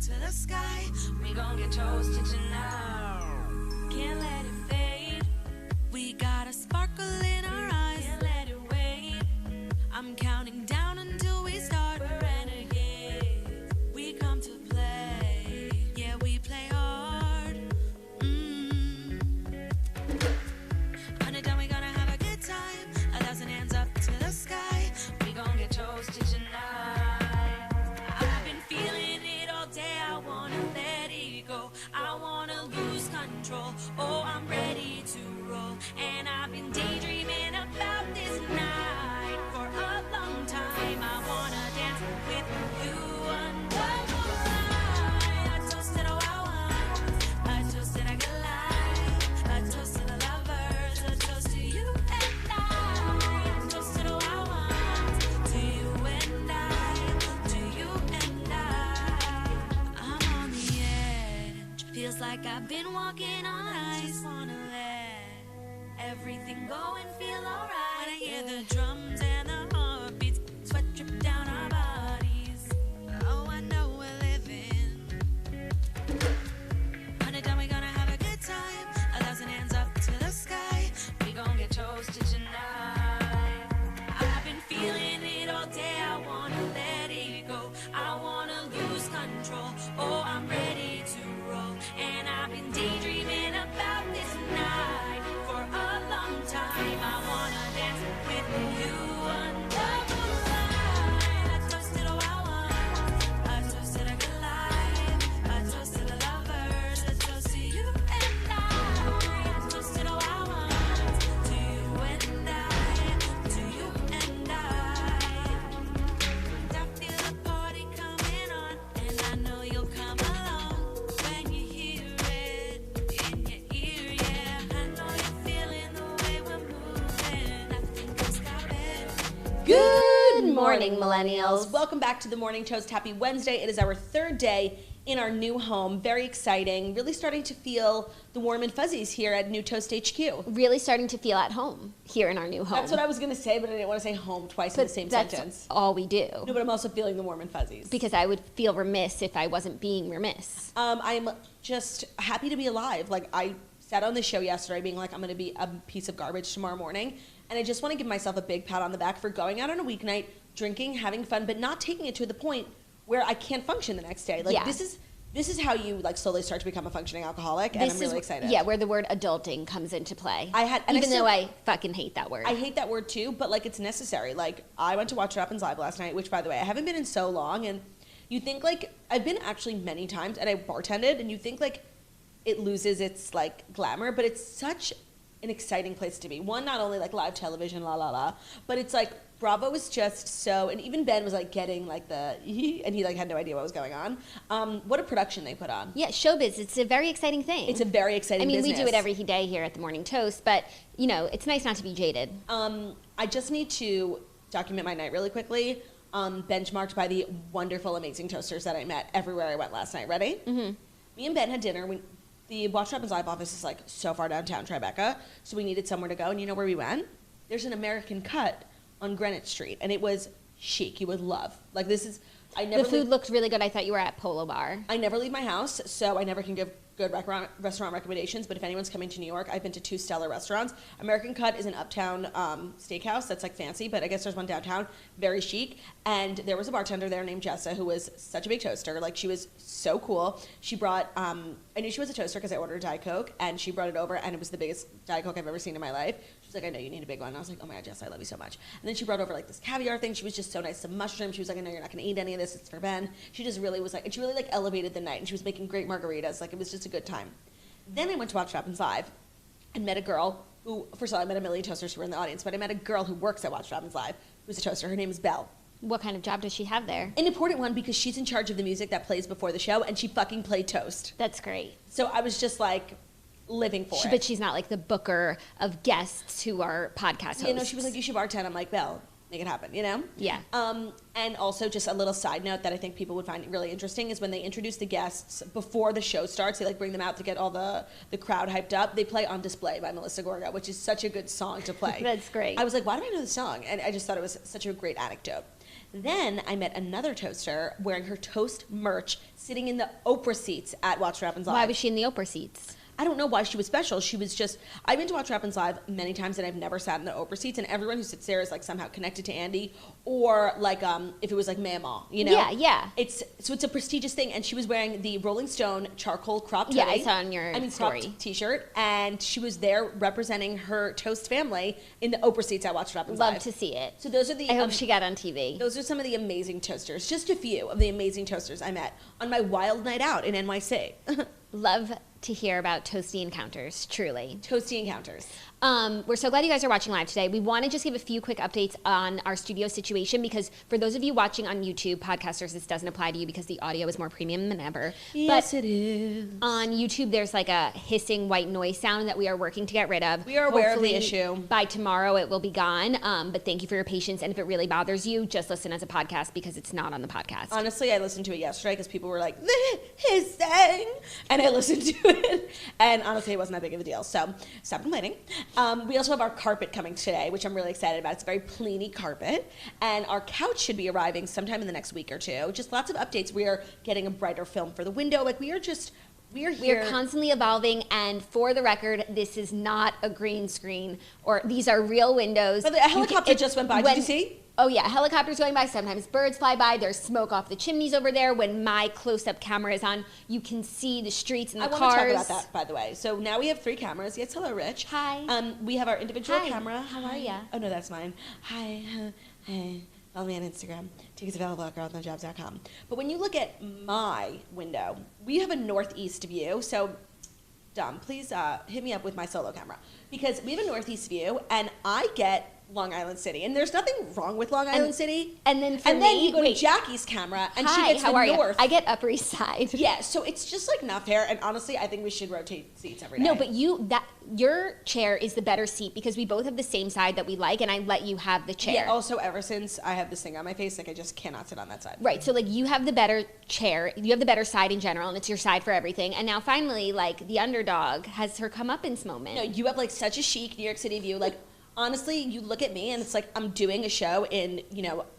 to the sky. We gon' get toasted tonight. Can't let it fade. We got a sparkle in our eyes. Can't let it wait. I'm counting down until we start. We're renegades. We come to play. Yeah, we play hard. Run it down, we gonna have a good time. 1,000 hands up to the sky. We gon' get toasted tonight. I've been feeling it all day. I wanna let it go. I wanna lose control. Oh, I'm ready to roll. And I've been daydreaming about this night for a long time. I wanna dance with you under the moonlight. I toasted all I want. I toasted I got life. I toasted the lovers. I toast to you and I toasted all I want. To you and I. To you and I. I'm on the edge. Feels like I've been walking on ice. Wanna let everything go and feel alright. When I hear the drums and the heartbeats, sweat drip down our bodies. Oh, I know we're living. Run it down, we gonna have a good time. 1,000 hands up to the sky. We gon' get toasted tonight. I've been feeling it all day. I wanna let it go. I wanna lose control. Oh, I'm ready to roll. And I've been daydreaming about this night for a long time. I wanna dance with you under the moonlight. I toasted all I want. I toasted a good life. I toasted the lovers. I toast to you and I toasted all I want. To you and I. To you and I. I feel the party coming on, and I know you'll come along when you hear it in your ear. Yeah, I know you're feeling the way we're moving. Nothing can stop it. Good morning, millennials. Welcome back to the Morning Toast. Happy Wednesday. It is our third day in our new home. Very exciting. Really starting to feel the warm and fuzzies here at New Toast HQ. Really starting to feel at home here in our new home. That's what I was going to say, but I didn't want to say home twice in the same that's sentence. all we do. No, but I'm also feeling the warm and fuzzies. Because I would feel remiss if I wasn't being remiss. I'm just happy to be alive. Like, I sat on the show yesterday being like, I'm going to be a piece of garbage tomorrow morning. And I just want to give myself a big pat on the back for going out on a weeknight, drinking, having fun, but not taking it to the point where I can't function the next day. Like, Yeah. this is how you like slowly start to become a functioning alcoholic, and I'm really excited. Yeah, where the word adulting comes into play. Even though I fucking hate that word. I hate that word too, but like it's necessary. Like, I went to watch What Happens Live last night, which, by the way, I haven't been in so long, and you think like I've been actually many times, and I bartended, and you think like it loses its like glamour, but it's such an exciting place to be. One, not only like live television, la la la, but it's like Bravo is just so, and even Ben was like getting like the, and he like had no idea what was going on. What a production they put on. Yeah, showbiz, it's a very exciting thing. It's a very exciting business. We do it every day here at the Morning Toast, but, you know, it's nice not to be jaded. I just need to document my night really quickly, benchmarked by the wonderful, amazing toasters that I met everywhere I went last night. Ready? Mm-hmm. Me and Ben had dinner. The Watch What Happens Live office is like so far downtown Tribeca, so we needed somewhere to go, and you know where we went? There's an American Cut on Greenwich Street, and it was chic. You would love. Like, this is, The food looked really good. I thought you were at Polo Bar. I never leave my house, so I never can give good restaurant recommendations, but if anyone's coming to New York, I've been to 2 stellar restaurants. American Cut is an uptown steakhouse that's like fancy, but I guess there's one downtown, very chic, and there was a bartender there named Jessa who was such a big toaster. Like, she was so cool. She brought, I knew she was a toaster because I ordered a Diet Coke, and she brought it over, and it was the biggest Diet Coke I've ever seen in my life. She was like, I know you need a big one. And I was like, oh my God, Jess, I love you so much. And then she brought over like this caviar thing. She was just so nice. Some mushrooms. She was like, I know you're not going to eat any of this. It's for Ben. She just really was like, and she really like elevated the night, and she was making great margaritas. Like, it was just a good time. Then I went to Watch What Happens Live and met a girl who, first of all, I met a million toasters who were in the audience, but I met a girl who works at Watch What Happens Live who's a toaster. Her name is Belle. What kind of job does she have there? An important one, because she's in charge of the music that plays before the show, and she fucking played toast. That's great. So I was just like living for it. But she's not like the booker of guests who are podcast hosts. You know, she was like, you should bartend. I'm like, Belle, make it happen, you know? Yeah. And also, just a little side note that I think people would find really interesting is when they introduce the guests before the show starts, they like bring them out to get all the crowd hyped up. They play On Display by Melissa Gorga, which is such a good song to play. That's great. I was like, why do I know the song? And I just thought it was such a great anecdote. Then I met another toaster wearing her toast merch, sitting in the Oprah seats at Watch What Happens Live. Why was she in the Oprah seats? I don't know why she was special. She was just, I've been to Watch What Happens Live many times and I've never sat in the Oprah seats, and everyone who sits there is like somehow connected to Andy, or like if it was like Mama, you know? Yeah, yeah. It's a prestigious thing, and she was wearing the Rolling Stone charcoal cropped hoodie. Yeah, I saw on your story. Cropped t-shirt, and she was there representing her toast family in the Oprah seats at Watch What Happens Live. Love to see it. So those are the. I hope she got on TV. Those are some of the amazing toasters. Just a few of the amazing toasters I met on my wild night out in NYC. Love to hear about toasty encounters, truly. Toasty encounters. We're so glad you guys are watching live today. We want to just give a few quick updates on our studio situation, because for those of you watching on YouTube, podcasters, this doesn't apply to you because the audio is more premium than ever. Yes, it is. On YouTube, there's like a hissing white noise sound that we are working to get rid of. We are aware of the Hopefully, issue. By tomorrow, it will be gone. But thank you for your patience. And if it really bothers you, just listen as a podcast, because it's not on the podcast. Honestly, I listened to it yesterday because people were like, hissing, and I listened to it. And honestly, it wasn't that big of a deal. So stop complaining. We also have our carpet coming today, which I'm really excited about. It's a very pleeny carpet. And our couch should be arriving sometime in the next week or two. Just lots of updates. We are getting a brighter film for the window. Like, we are here. We are constantly evolving, and for the record, this is not a green screen, or these are real windows. But a helicopter just went by. Did you see? Oh yeah, helicopters going by. Sometimes birds fly by. There's smoke off the chimneys over there. When my close-up camera is on, you can see the streets and the cars. I want to talk about that, by the way. So now we have 3 cameras. Yes, hello, Rich. Hi. We have our individual Hi. camera. How are ya? Oh, no, that's mine. Hi. Hey. Follow me on Instagram. Tickets available at girlwithNoJobs.com. But when you look at my window, we have a northeast view. So, Dom, please hit me up with my solo camera, because we have a northeast view, and I get Long Island City, and there's nothing wrong with Long Island City. And then you go to Jackie's camera, and she gets how the are north. You? I get Upper East Side. Yeah, so it's just like not fair. And honestly, I think we should rotate seats every day. No, but your chair is the better seat, because we both have the same side that we like, and I let you have the chair. Yeah. Also, ever since I have this thing on my face, like, I just cannot sit on that side. Right. So like, you have the better chair, you have the better side in general, and it's your side for everything. And now finally, like, the underdog has her comeuppance moment. No, you have like such a chic New York City view, like. Honestly, you look at me and it's like I'm doing a show in,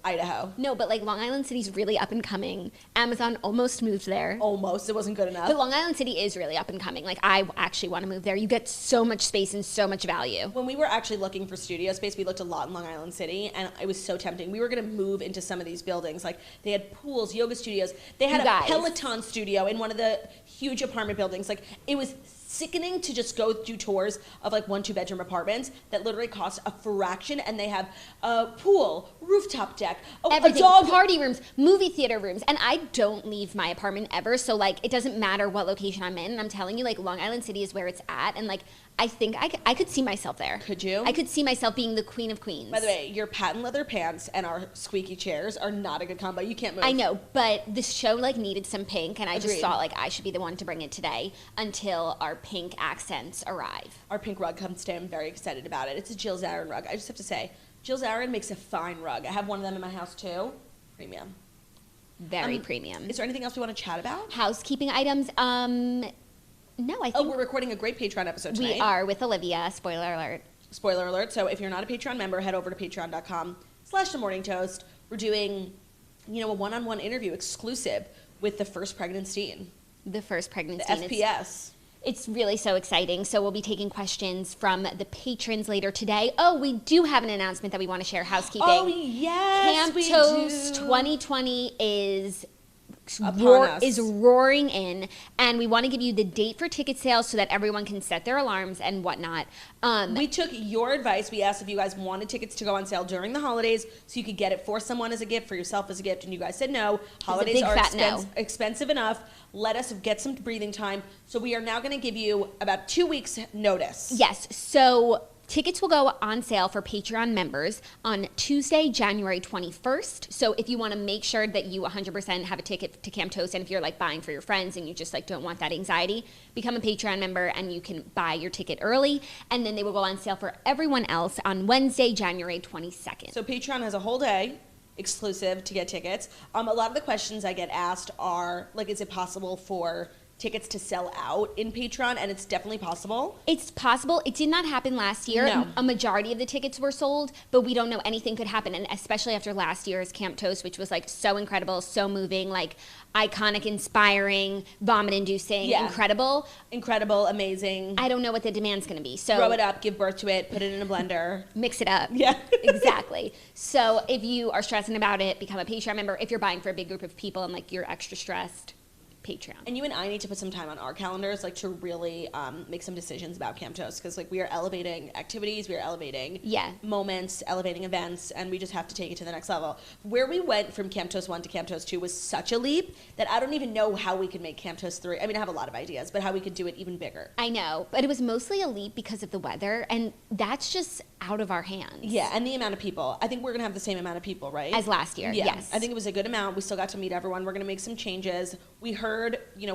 Idaho. No, but like Long Island City's really up and coming. Amazon almost moved there. Almost. It wasn't good enough. But Long Island City is really up and coming. Like, I actually want to move there. You get so much space and so much value. When we were actually looking for studio space, we looked a lot in Long Island City, and it was so tempting. We were going to move into some of these buildings. Like, they had pools, yoga studios. They had a Peloton studio in one of the huge apartment buildings. Like, it was sickening to just go do tours of like 1 2-bedroom apartments that literally cost a fraction, and they have a pool, rooftop deck, everything, a dog, party rooms, movie theater rooms, and I don't leave my apartment ever, so like it doesn't matter what location I'm in, and I'm telling you, like, Long Island City is where it's at, and like I think I could see myself there. Could you? I could see myself being the queen of queens. By the way, your patent leather pants and our squeaky chairs are not a good combo. You can't move. I know, but this show like needed some pink, and I just Agreed. thought like I should be the one to bring it today until our pink accents arrive. Our pink rug comes today. I'm very excited about it. It's a Jill Zarin rug. I just have to say, Jill Zarin makes a fine rug. I have one of them in my house too. Premium. Very premium. Is there anything else we want to chat about? Housekeeping items. No, I think we're recording a great Patreon episode tonight. we are with Olivia. Spoiler alert. Spoiler alert. So if you're not a Patreon member, head over to patreon.com/themorningtoast. We're doing, a one-on-one interview exclusive with the first pregnant teen. The first pregnancy. The FPS. It's really so exciting. So we'll be taking questions from the patrons later today. Oh, we do have an announcement that we want to share. Housekeeping. Oh, yes, Camp we Toast do. 2020 is Us. roaring in, and we want to give you the date for ticket sales so that everyone can set their alarms and whatnot. We took your advice. We asked if you guys wanted tickets to go on sale during the holidays so you could get it for someone as a gift, for yourself as a gift, and you guys said no. Holidays are expensive enough. Let us get some breathing time. So we are now going to give you about 2 weeks notice. Yes. So tickets will go on sale for Patreon members on Tuesday, January 21st. So if you want to make sure that you 100% have a ticket to Camp Toast, and if you're like buying for your friends and you just like don't want that anxiety, become a Patreon member and you can buy your ticket early. And then they will go on sale for everyone else on Wednesday, January 22nd. So Patreon has a whole day exclusive to get tickets. A lot of the questions I get asked are like, is it possible for tickets to sell out in Patreon, and it's definitely possible. It's possible. It did not happen last year. No. A majority of the tickets were sold, but we don't know anything could happen. And especially after last year's Camp Toast, which was like so incredible, so moving, like iconic, inspiring, vomit-inducing, incredible. Incredible, amazing. I don't know what the demand's going to be. So grow it up, give birth to it, put it in a blender. Mix it up. Yeah. Exactly. So if you are stressing about it, become a Patreon member. If you're buying for a big group of people and like you're extra stressed, Patreon. And you and I need to put some time on our calendars, like to really make some decisions about Camp Toast, because like we are elevating activities, we are elevating moments, elevating events, and we just have to take it to the next level. Where we went from Camp Toast 1 to Camp Toast 2 was such a leap that I don't even know how we could make Camp Toast 3. I mean, I have a lot of ideas, but how we could do it even bigger. I know, but it was mostly a leap because of the weather, and that's just out of our hands. Yeah, and the amount of people. I think we're going to have the same amount of people, right? As last year, yes. I think it was a good amount. We still got to meet everyone. We're going to make some changes. We heard,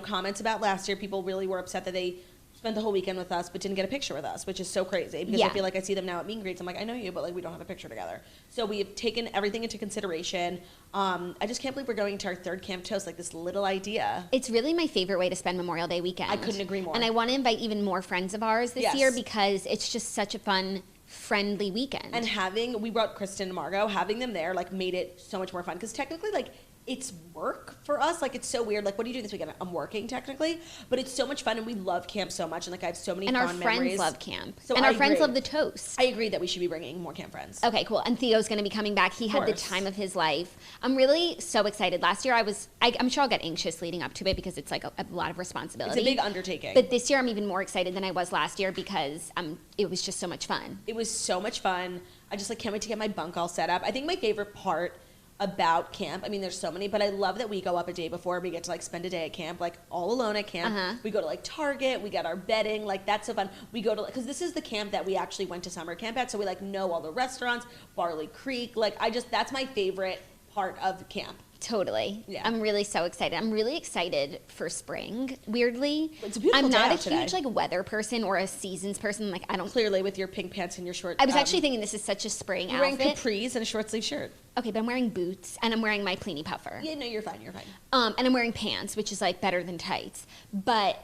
comments about last year. People really were upset that they spent the whole weekend with us but didn't get a picture with us, which is so crazy because I feel like I see them now at meet and greets. I'm like, I know you, but like we don't have a picture together. So we have taken everything into consideration. I just can't believe we're going to our third Camp Toast, like this little idea. It's really my favorite way to spend Memorial Day weekend. I couldn't agree more. And I want to invite even more friends of ours this year because it's just such a fun, friendly weekend. And we brought Kristen and Margot, having them there like made it so much more fun because technically like it's work for us. Like, it's so weird. Like, what do you do this weekend? I'm working, technically. But it's so much fun, and we love camp so much. And, like, I have so many fun memories. And our friends love camp. So and our friends love the toast. I agree that we should be bringing more camp friends. Okay, cool. And Theo's going to be coming back. He had the time of his life. I'm really so excited. Last year, I'm sure I'll get anxious leading up to it because it's, like, a lot of responsibility. It's a big undertaking. But this year, I'm even more excited than I was last year because it was just so much fun. It was so much fun. I just, like, can't wait to get my bunk all set up. I think my favorite part about camp, I mean, there's so many, but I love that we go up a day before. We get to, like, spend a day at camp, like, all alone at camp. We go to, like, Target. We get our bedding. Like, that's so fun. We go to, because this is the camp that we actually went to summer camp at, so we, like, know all the restaurants, Barley Creek. Like, that's my favorite part of camp. Totally. Yeah. I'm really so excited. I'm really excited for spring, weirdly. It's a beautiful day I'm not out a huge, like, weather person or a seasons person. Like, I don't... Clearly, with your pink pants and your short... I was actually thinking this is such a spring outfit. You're wearing capris and a short sleeve shirt. Okay, but I'm wearing boots, and I'm wearing my Pliny Puffer. Yeah, no, you're fine, you're fine. And I'm wearing pants, which is, like, better than tights. But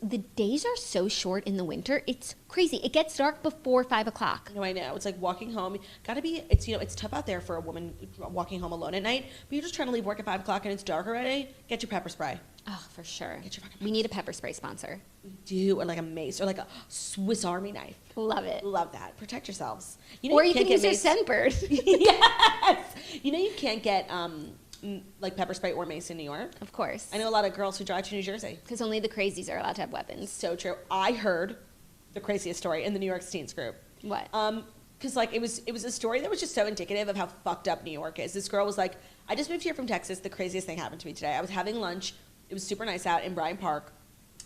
the days are so short in the winter. It's crazy. It gets dark before 5 o'clock. No, I know. It's like walking home. It's tough out there for a woman walking home alone at night, but you're just trying to leave work at 5 o'clock and it's dark already. Get your pepper spray. Oh, for sure. Get your fucking We need a pepper spray sponsor. We do, or like a mace, or like a Swiss Army knife. Love it. Love that. Protect yourselves. Or you can use your Scentbird. Yes! You can't get... like pepper spray or mace in New York. Of course. I know a lot of girls who drive to New Jersey. Because only the crazies are allowed to have weapons. So true. I heard the craziest story in the New York teens group. What? Because like it was a story that was just so indicative of how fucked up New York is. This girl was like, I just moved here from Texas. The craziest thing happened to me today. I was having lunch. It was super nice out in Bryant Park.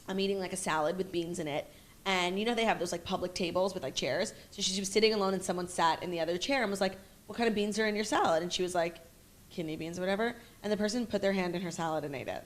I'm eating like a salad with beans in it. And you know they have those like public tables with like chairs. So she was sitting alone and someone sat in the other chair and was like, what kind of beans are in your salad? And she was like, kidney beans or whatever, and the person put their hand in her salad and ate it.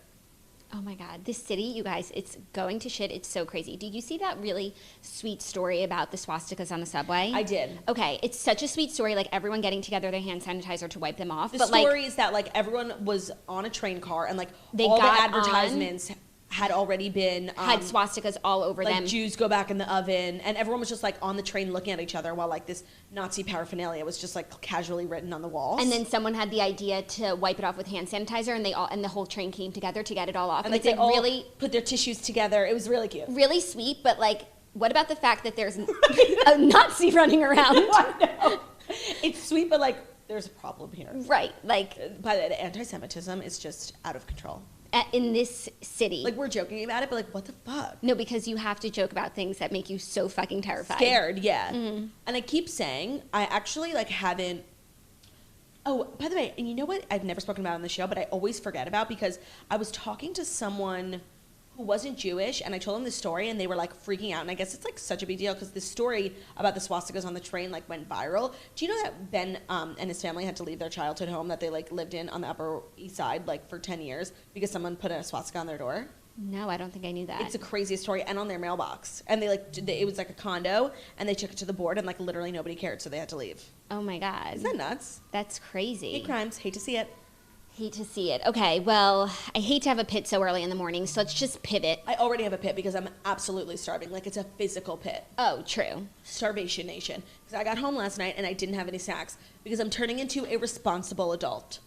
Oh my God, this city, you guys, it's going to shit. It's so crazy. Did you see that really sweet story about the swastikas on the subway? I did. Okay, it's such a sweet story, like everyone getting together their hand sanitizer to wipe them off. The story is that like everyone was on a train car and like all the advertisements had already been had swastikas all over like them. Jews go back in the oven, and everyone was just like on the train looking at each other while like this Nazi paraphernalia was just like casually written on the walls. And then someone had the idea to wipe it off with hand sanitizer, and the whole train came together to get it all off. And like they all really put their tissues together. It was really cute, really sweet. But like, what about the fact that there's a Nazi running around? I know. It's sweet, but like there's a problem here, right? Like, but the anti-Semitism is just out of control. In this city. Like, we're joking about it, but, like, what the fuck? No, because you have to joke about things that make you so fucking terrified. Scared, yeah. Mm-hmm. And I keep saying, I actually, like, haven't... Oh, by the way, and you know what I've never spoken about on the show, but I always forget about, because I was talking to someone who wasn't Jewish, and I told them this story, and they were, like, freaking out. And I guess it's, like, such a big deal, because this story about the swastikas on the train, like, went viral. Do you know that Ben and his family had to leave their childhood home that they, like, lived in on the Upper East Side, like, for 10 years, because someone put a swastika on their door? No, I don't think I knew that. It's the craziest story, and on their mailbox. And it was, like, a condo, and they took it to the board, and, like, literally nobody cared, so they had to leave. Oh, my God. Isn't that nuts? That's crazy. Hate crimes. Hate to see it. Hate to see it. Okay, well, I hate to have a pit so early in the morning, so let's just pivot. I already have a pit because I'm absolutely starving. Like, it's a physical pit. Oh, true. Starvation Nation. Because I got home last night and I didn't have any snacks because I'm turning into a responsible adult.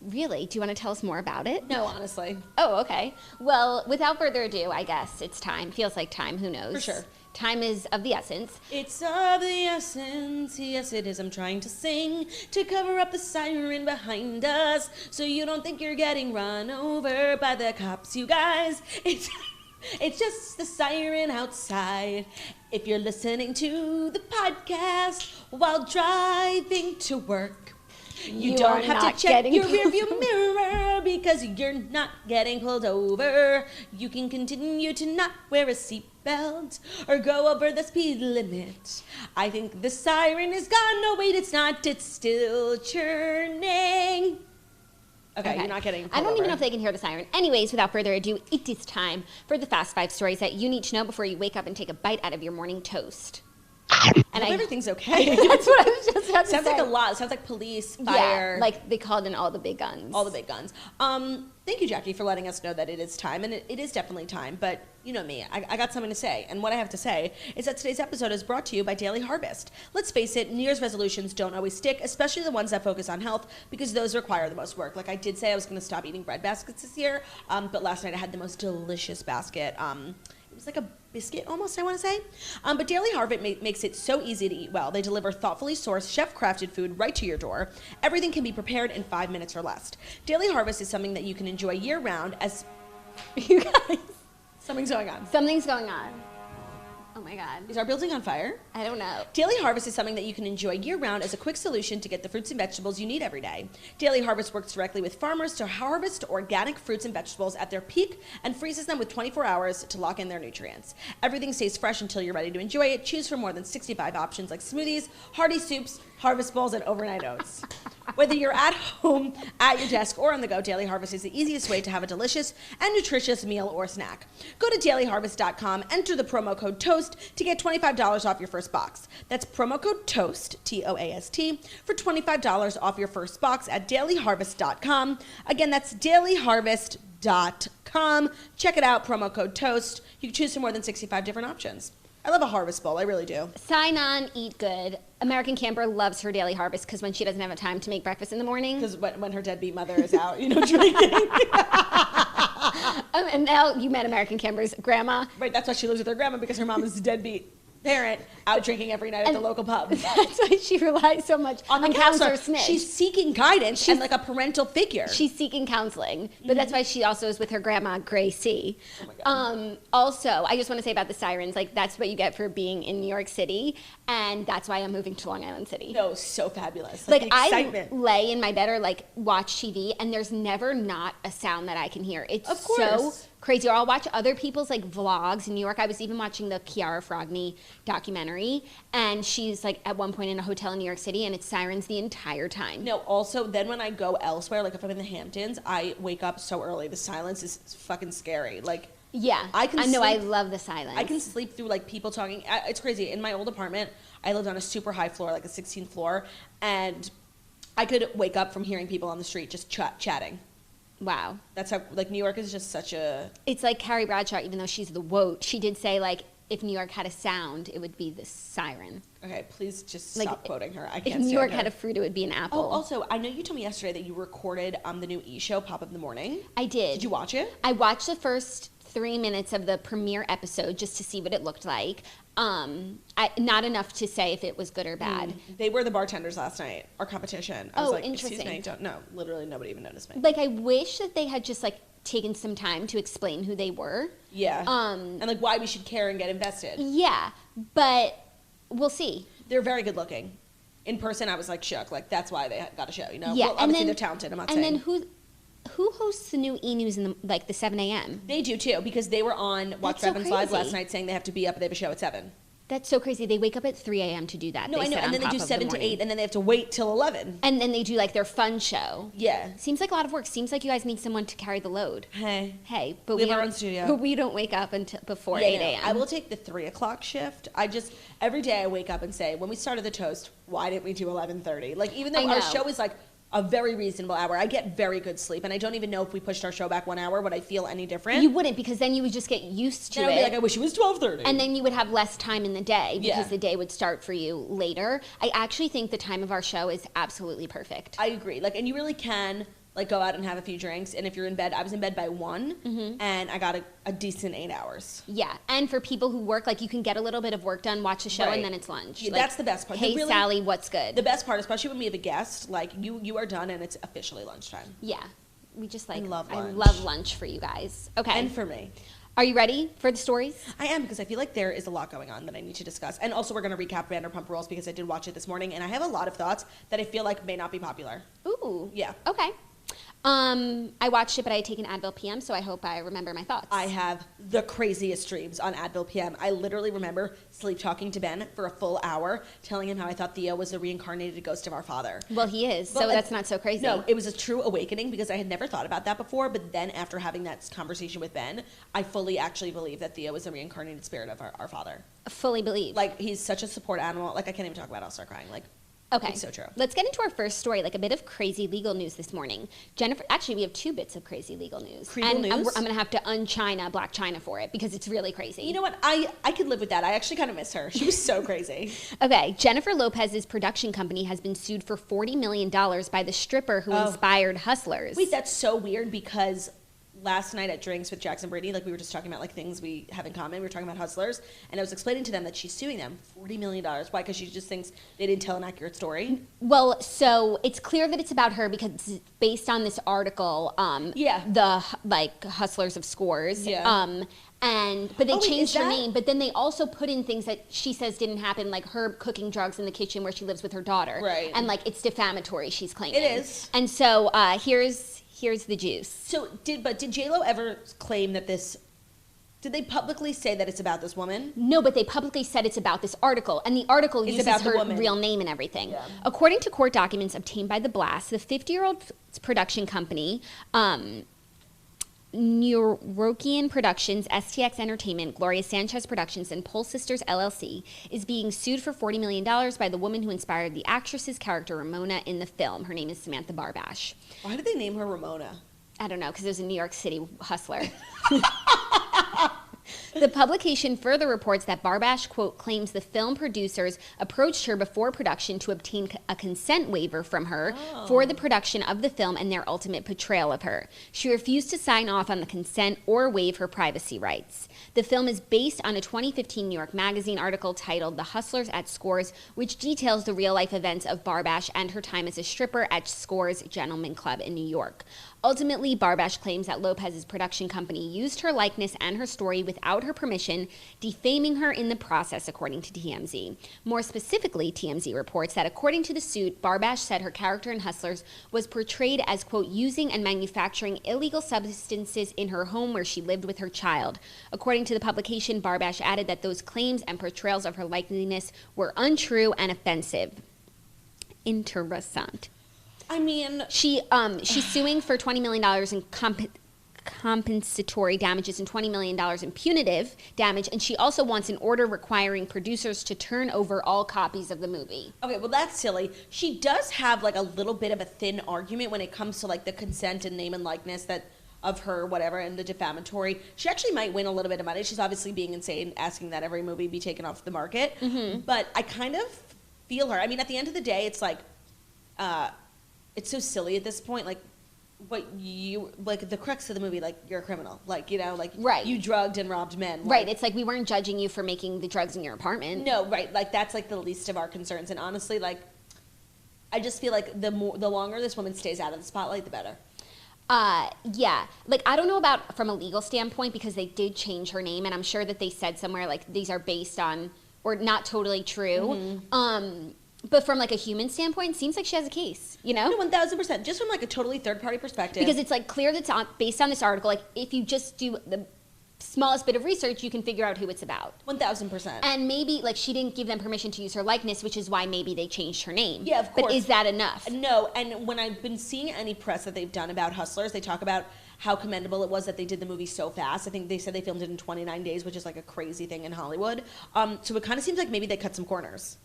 Really? Do you want to tell us more about it? No, honestly. Oh, okay. Well, without further ado, I guess it's time. Feels like time. Who knows? For sure. Time is of the essence. It's of the essence, yes it is. I'm trying to sing to cover up the siren behind us, so you don't think you're getting run over by the cops, you guys. It's just the siren outside. If you're listening to the podcast while driving to work, you don't have to check your rearview mirror because you're not getting pulled over. You can continue to not wear a seatbelt or go over the speed limit. I think the siren is gone. No, wait, it's not. It's still churning. Okay, you're not getting pulled I don't over. even know if they can hear the siren. Anyways, without further ado, it is time for the Fast 5 stories that you need to know before you wake up and take a bite out of your morning toast. And everything's okay. That's what I was just about to Sounds say. like a lot. It sounds like police, fire. Yeah, like they called in all the big guns. All the big guns. Thank you, Jackie, for letting us know that it is time, and it is definitely time, but you know me, I got something to say, and what I have to say is that today's episode is brought to you by Daily Harvest. Let's face it, New Year's resolutions don't always stick, especially the ones that focus on health, because those require the most work. Like I did say I was going to stop eating bread baskets this year, but last night I had the most delicious basket. It was like a biscuit almost, I want to say. But Daily Harvest makes it so easy to eat well. They deliver thoughtfully sourced, chef-crafted food right to your door. Everything can be prepared in 5 minutes or less. Daily Harvest is something that you can enjoy year-round as... You guys. Something's going on. Something's going on. Oh my God. Is our building on fire? I don't know. Daily Harvest is something that you can enjoy year-round as a quick solution to get the fruits and vegetables you need every day. Daily Harvest works directly with farmers to harvest organic fruits and vegetables at their peak and freezes them with 24 hours to lock in their nutrients. Everything stays fresh until you're ready to enjoy it. Choose from more than 65 options like smoothies, hearty soups, harvest bowls, and overnight oats. Whether you're at home, at your desk, or on the go, Daily Harvest is the easiest way to have a delicious and nutritious meal or snack. Go to dailyharvest.com, enter the promo code TOAST to get $25 off your first box. That's promo code TOAST, T-O-A-S-T, for $25 off your first box at dailyharvest.com. Again, that's dailyharvest.com. Check it out, promo code TOAST. You can choose from more than 65 different options. I love a harvest bowl. I really do. Sign on, eat good. American Camper loves her Daily Harvest because when she doesn't have time to make breakfast in the morning. Because when her deadbeat mother is out, drinking. And now you met American Camper's grandma. Right, that's why she lives with her grandma, because her mom is a deadbeat parent out drinking every night at the local pub. That's why she relies so much on counselor Smith. She's seeking guidance and like a parental figure. She's seeking counseling, but that's why she also is with her grandma, Gracie. Oh my God. Also, I just want to say about the sirens, like that's what you get for being in New York City, and that's why I'm moving to Long Island City. No, so fabulous. Like the excitement. I lay in my bed or like watch TV, and there's never not a sound that I can hear. It's Of course. so crazy. Or I'll watch other people's like vlogs in New York. I was even watching the Chiara Frogni documentary, and she's like at one point in a hotel in New York City, and it's sirens the entire time. No, also then when I go elsewhere, like if I'm in the Hamptons, I wake up so early. The silence is fucking scary. Like Yeah, I know. I sleep- love the silence. I can sleep through like people talking. It's crazy. In my old apartment, I lived on a super high floor, like a 16th floor, and I could wake up from hearing people on the street just chatting. Wow. That's how, like, New York is just such a... It's like Carrie Bradshaw, even though she's the woat, she did say, like, if New York had a sound, it would be the siren. Okay, please just Like, stop quoting her. I can't If stand New York her. had a fruit, it would be an apple. Oh, also, I know you told me yesterday that you recorded the new E! Show, Pop Up in the Morning. I did. Did you watch it? I watched the first 3 minutes of the premiere episode just to see what it looked like. Not enough to say if it was good or bad. They were the bartenders last night, our competition. I was Oh, like, excuse interesting. me, no, literally nobody even noticed me. Like, I wish that they had just, like, taken some time to explain who they were. Yeah. And like why we should care and get invested. Yeah, but we'll see. They're very good looking. In person, I was like shook. Like that's why they got a show. Yeah, well, and obviously then they're talented. I'm not and saying. then who hosts the new E! News in the 7 a.m.? They do too, because they were on Watch so Evans Live crazy. last night saying they have to be up. They have a show at 7. That's so crazy. They wake up at 3 a.m. to do that. No, I know, said and on then they Pop do of the 7 to Morning. 8, and then they have to wait till 11. And then they do like their fun show. Yeah. Seems like a lot of work. Seems like you guys need someone to carry the load. Hey, But we have our don't- own studio. But we don't wake up until before Yeah, 8 no, a.m. I will take the 3 o'clock shift. Every day I wake up and say, when we started the toast, why didn't we do 11:30? Like even though I our know. show is like a very reasonable hour. I get very good sleep, and I don't even know if we pushed our show back 1 hour, would I feel any different? You wouldn't, because then you would just get used to then it. I'd be like, I wish it was 12:30. And then you would have less time in the day because Yeah. the day would start for you later. I actually think the time of our show is absolutely perfect. I agree. Like, and you really can like go out and have a few drinks, and if you're in bed, I was in bed by 1, and I got a decent 8 hours. Yeah, and for people who work, like you can get a little bit of work done, watch a show, Right. and then it's lunch. Yeah, Like, that's the best part. Hey, Really- Sally, what's good? The best part, especially when we have a guest, like you are done and it's officially lunchtime. Yeah, we just like, love lunch. I love lunch for you guys. Okay. And for me. Are you ready for the stories? I am, because I feel like there is a lot going on that I need to discuss. And also we're going to recap Vanderpump Rules because I did watch it this morning, and I have a lot of thoughts that I feel like may not be popular. Ooh. Yeah. Okay. I watched it, but I had taken Advil PM, so I hope I remember my thoughts. I have the craziest dreams on Advil PM. I literally remember sleep talking to Ben for a full hour, telling him how I thought Theo was the reincarnated ghost of our father. Well, he is, But, so like, that's not so crazy. No, it was a true awakening because I had never thought about that before. But then after having that conversation with Ben, I fully actually believe that Theo is the reincarnated spirit of our father. Fully believe. Like, he's such a support animal. Like, I can't even talk about it. I'll start crying. Like, Okay. it's so true. Let's get into our first story, like a bit of crazy legal news this morning. Jennifer, actually, we have 2 bits of crazy legal news. Creedal and I'm news? going to have to un-China Blac Chyna for it because it's really crazy. You know what? I could live with that. I actually kind of miss her. She was so crazy. Okay, Jennifer Lopez's production company has been sued for $40 million by the stripper who inspired Hustlers. Wait, that's so weird because last night at drinks with Jackson Brady, like we were just talking about like things we have in common. We were talking about Hustlers, and I was explaining to them that she's suing them $40 million. Why? Because she just thinks they didn't tell an accurate story. Well, so it's clear that it's about her because it's based on this article, the like Hustlers of Scores. Yeah. But they Oh, wait, changed is her that- name, but then they also put in things that she says didn't happen, like her cooking drugs in the kitchen where she lives with her daughter. Right. And like it's defamatory, she's claiming. It is. And so here's the juice. So did J-Lo ever claim that this? Did they publicly say that it's about this woman? No, but they publicly said it's about this article, and the article It's uses about the her woman. real name and everything. Yeah. According to court documents obtained by The Blast, the 50-year-old production company, Neurokian Productions, STX Entertainment, Gloria Sanchez Productions, and Pulse Sisters LLC, is being sued for $40 million by the woman who inspired the actress's character Ramona in the film. Her name is Samantha Barbash. Why did they name her Ramona? I don't know, because it was a New York City hustler. The publication further reports that Barbash, quote, claims the film producers approached her before production to obtain a consent waiver from her for the production of the film and their ultimate portrayal of her. She refused to sign off on the consent or waive her privacy rights. The film is based on a 2015 New York Magazine article titled The Hustlers at Scores, which details the real-life events of Barbash and her time as a stripper at Scores Gentleman Club in New York. Ultimately, Barbash claims that Lopez's production company used her likeness and her story without her permission, defaming her in the process, according to TMZ. More specifically, TMZ reports that according to the suit, Barbash said her character in Hustlers was portrayed as, quote, using and manufacturing illegal substances in her home where she lived with her child. According to the publication, Barbash added that those claims and portrayals of her likeness were untrue and offensive. Interessant. I mean, She's suing for $20 million in compensatory damages and $20 million in punitive damage, and she also wants an order requiring producers to turn over all copies of the movie. okay, well that's silly. She does have like a little bit of a thin argument when it comes to like the consent and name and likeness that of her, whatever, and the defamatory. She actually might win a little bit of money. She's obviously being insane, asking that every movie be taken off the market. But I kind of feel her. I mean, at the end of the day, it's like, it's so silly at this point. Like, what you like the crux of the movie, like you're a criminal, like, you know, like Right. you drugged and robbed men, like, Right, it's like we weren't judging you for making the drugs in your apartment. no, right, like that's like the least of our concerns. And honestly, like I just feel like the longer this woman stays out of the spotlight, the better. Yeah, like I don't know about from a legal standpoint because they did change her name, and I'm sure that they said somewhere like these are based on or not totally true. But from like a human standpoint, it seems like she has a case, you know? No, 1,000%. Just from like a totally third party perspective. Because it's like clear that's based on this article. Like if you just do the smallest bit of research, you can figure out who it's about. 1,000%. And maybe like she didn't give them permission to use her likeness, which is why maybe they changed her name. Yeah, of course. But is that enough? No, and when I've been seeing any press that they've done about Hustlers, they talk about how commendable it was that they did the movie so fast. I think they said they filmed it in 29 days, which is like a crazy thing in Hollywood. So it kind of seems like maybe they cut some corners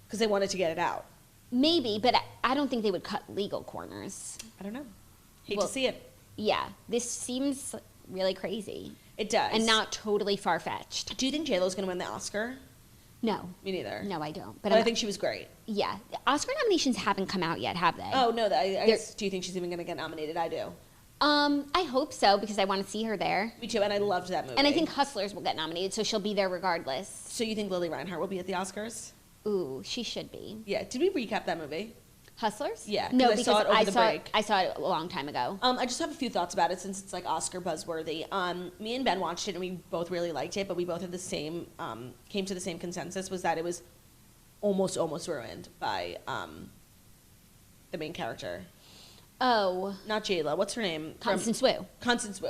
because they wanted to get it out. Maybe, but I don't think they would cut legal corners. I don't know. Hate Well, to see it. Yeah, this seems really crazy. It does. And not totally far-fetched. Do you think J-Lo's going to win the Oscar? No. Me neither. No, I don't. But I think she was great. Yeah. Oscar nominations haven't come out yet, have they? Oh, no. I guess, do you think she's even going to get nominated? I do. I hope so, because I want to see her there. Me too, and I loved that movie. And I think Hustlers will get nominated, so she'll be there regardless. So you think Lily Reinhart will be at the Oscars? Ooh, she should be. Yeah. Did we recap that movie? Hustlers? Yeah, No, I because saw it over the break. I saw it a long time ago. I just have a few thoughts about it since it's like Oscar buzzworthy. Me and Ben watched it and we both really liked it, but we both had the same came to the same consensus, was that it was almost ruined by the main character. Oh. Not J-Lo. What's her name? Constance Wu. Constance Wu.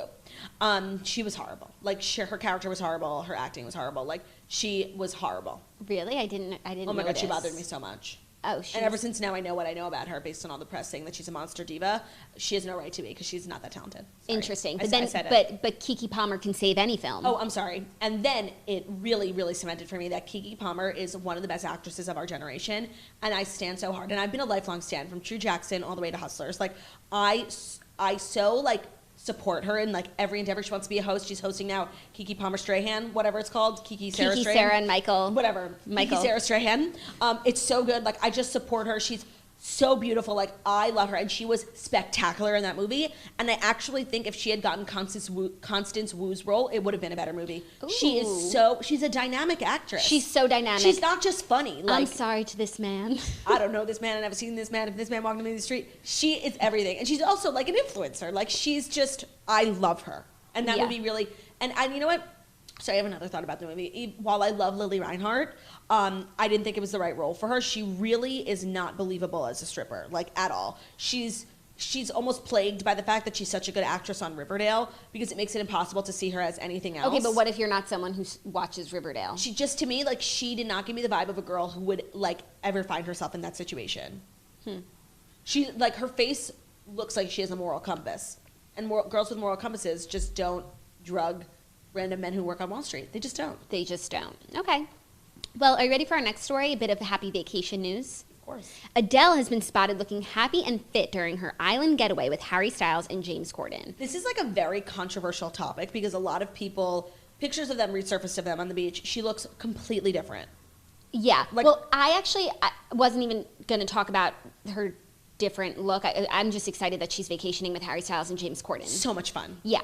She was horrible. Like her character was horrible. Her acting was horrible. Like she was horrible. Really? I didn't Oh my God, she bothered me so much. Oh, and ever since now I know what I know about her based on all the press saying that she's a monster diva. She has no right to be because she's not that talented. Sorry. Interesting. I But said then, but Keke Palmer can save any film. Oh, I'm sorry. And then it really, really cemented for me that Keke Palmer is one of the best actresses of our generation, and I stand so hard. And I've been a lifelong stan from True Jackson all the way to Hustlers. Like I so like support her in like every endeavor. She wants to be a host. She's hosting now Keke Palmer Strahan, whatever it's called. Keke Sarah Strahan. Sarah and Michael. Whatever. Michael. Keke Sarah Strahan. It's so good. Like I just support her. She's so beautiful. Like I love her, and she was spectacular in that movie. And I actually think if she had gotten Constance Wu's role, it would have been a better movie. Ooh. She's a dynamic actress. She's so dynamic. She's not just funny. Like, I'm sorry to this man. I don't know this man. I've never seen this man. If this man walked me in the street, she is everything. And she's also like an influencer. Like she's just, I love her. And that movie really, and you know what? So I have another thought about the movie. While I love Lily Reinhart, I didn't think it was the right role for her. She really is not believable as a stripper, like at all. She's almost plagued by the fact that she's such a good actress on Riverdale because it makes it impossible to see her as anything else. Okay, but what if you're not someone who watches Riverdale? She just, to me, like she did not give me the vibe of a girl who would like ever find herself in that situation. She, like, her face looks like she has a moral compass, and girls with moral compasses just don't drug random men who work on Wall Street. They just don't. They just don't. Okay. Well, are you ready for our next story? A bit of happy vacation news. Of course. Adele has been spotted looking happy and fit during her island getaway with Harry Styles and James Corden. This is like a very controversial topic because a lot of people, pictures of them resurfaced of them on the beach. She looks completely different. Yeah. Like, well, I wasn't even going to talk about her different look. I'm just excited that she's vacationing with Harry Styles and James Corden. So much fun. Yeah.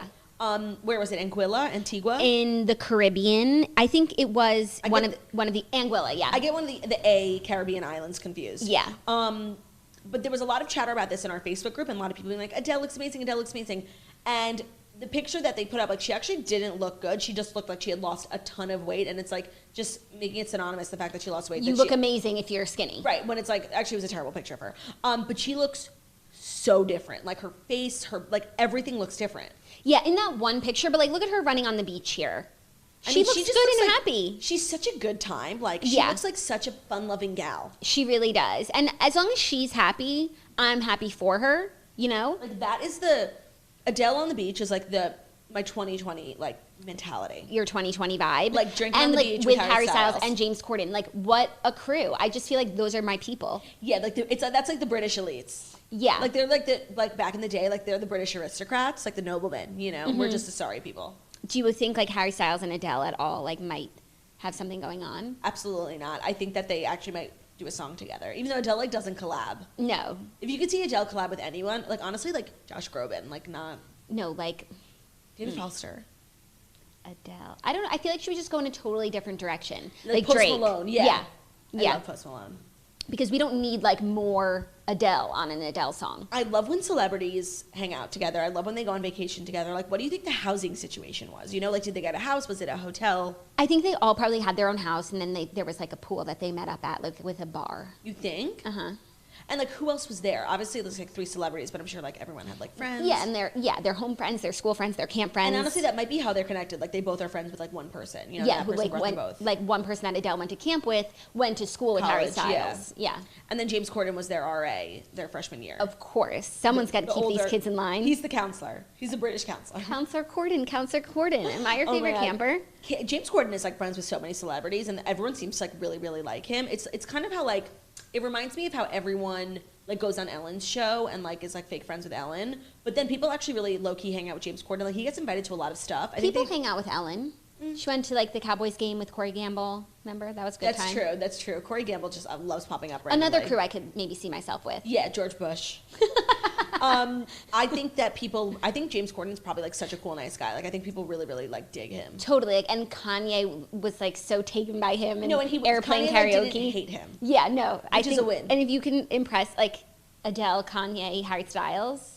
Where was it? Antigua? In the Caribbean. I think it was one of the Anguilla, yeah. I get one of the Caribbean islands confused. Yeah. But there was a lot of chatter about this in our Facebook group, and a lot of people being like, Adele looks amazing, Adele looks amazing. And the picture that they put up, like, she actually didn't look good. She just looked like she had lost a ton of weight, and it's like just making it synonymous, the fact that she lost weight. You look amazing if you're skinny. Right, when it's like, actually it was a terrible picture of her. But she looks so different. Like her face, like everything looks different. Yeah, in that one picture, but like look at her running on the beach here. I mean, looks she just good looks and like, happy. She's such a good time. Like she looks like such a fun-loving gal. She really does. And as long as she's happy, I'm happy for her, you know? Like that is the Adele on the beach is like my 2020 like mentality. Your 2020 vibe. Like drinking and on the beach with Harry Styles Styles and James Corden. Like what a crew. I just feel like those are my people. Yeah, like that's like the British elites. Yeah. Like they're like back in the day, like they're the British aristocrats, like the noblemen, you know? Mm-hmm. We're just the sorry people. Do you think like Harry Styles and Adele at all like might have something going on? Absolutely not. I think that they actually might do a song together, even though Adele like doesn't collab. No. If you could see Adele collab with anyone, like honestly, like Josh Groban, like not No, like David Foster. Adele. I don't know. I feel like she would just go in a totally different direction. Like Post Drake. Malone, yeah. I Yeah. love Post Malone. Because we don't need like more Adele on an Adele song. I love when celebrities hang out together. I love when they go on vacation together. Like, what do you think the housing situation was? You know, like, did they get a house? Was it a hotel? I think they all probably had their own house, and then there was like a pool that they met up at with a bar. You think? Uh-huh. And like, who else was there? Obviously, there's like 3 celebrities, but I'm sure like everyone had like friends. Yeah, and they're home friends, they're school friends, they're camp friends. And honestly, that might be how they're connected. Like, they both are friends with like one person. You know, yeah, that who person like brought them both. like one person that Adele went to camp with went to school with Harry College, Styles. Yeah. And then James Corden was their RA their freshman year. Of course, someone's got to keep these kids in line. He's the counselor. He's a British counselor. Counselor Corden. Am I your Oh my favorite God. camper? James Corden is like friends with so many celebrities, and everyone seems to like really, really like him. It's kind of how like it reminds me of how everyone like goes on Ellen's show and like is like fake friends with Ellen, but then people actually really low key hang out with James Corden. Like he gets invited to a lot of stuff. People hang out with Ellen. She went to like the Cowboys game with Corey Gamble. Remember, that was a good time. That's true. Corey Gamble just loves popping up. Randomly. Another crew I could maybe see myself with. Yeah, George Bush. I think James Corden's probably like such a cool, nice guy. Like I think people really, really like dig him. Totally. Like, and Kanye was like so taken by him. And he airplane Kanye, karaoke. Like, didn't hate him. Yeah, no, which is a win. And if you can impress like Adele, Kanye, Harry Styles,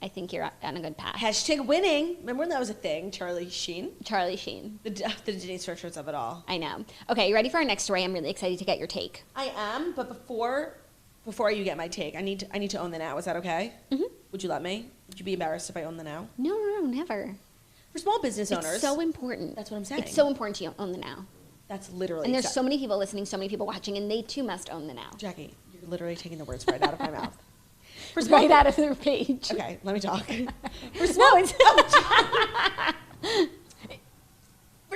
I think you're on a good path. Hashtag winning. Remember when that was a thing? Charlie Sheen. The Denise Richards of it all. I know. Okay, you ready for our next story? I'm really excited to get your take. I am, but before you get my take, I need to own the now. Is that okay? Mm-hmm. Would you let me? Would you be embarrassed if I own the now? No, never. For small business owners. It's so important. That's what I'm saying. It's so important to own the now. That's literally. And there's so many people listening, so many people watching, and they too must own the now. Jackie, you're literally taking the words right out of my mouth. Right out of their page. Okay, let me talk. Isn't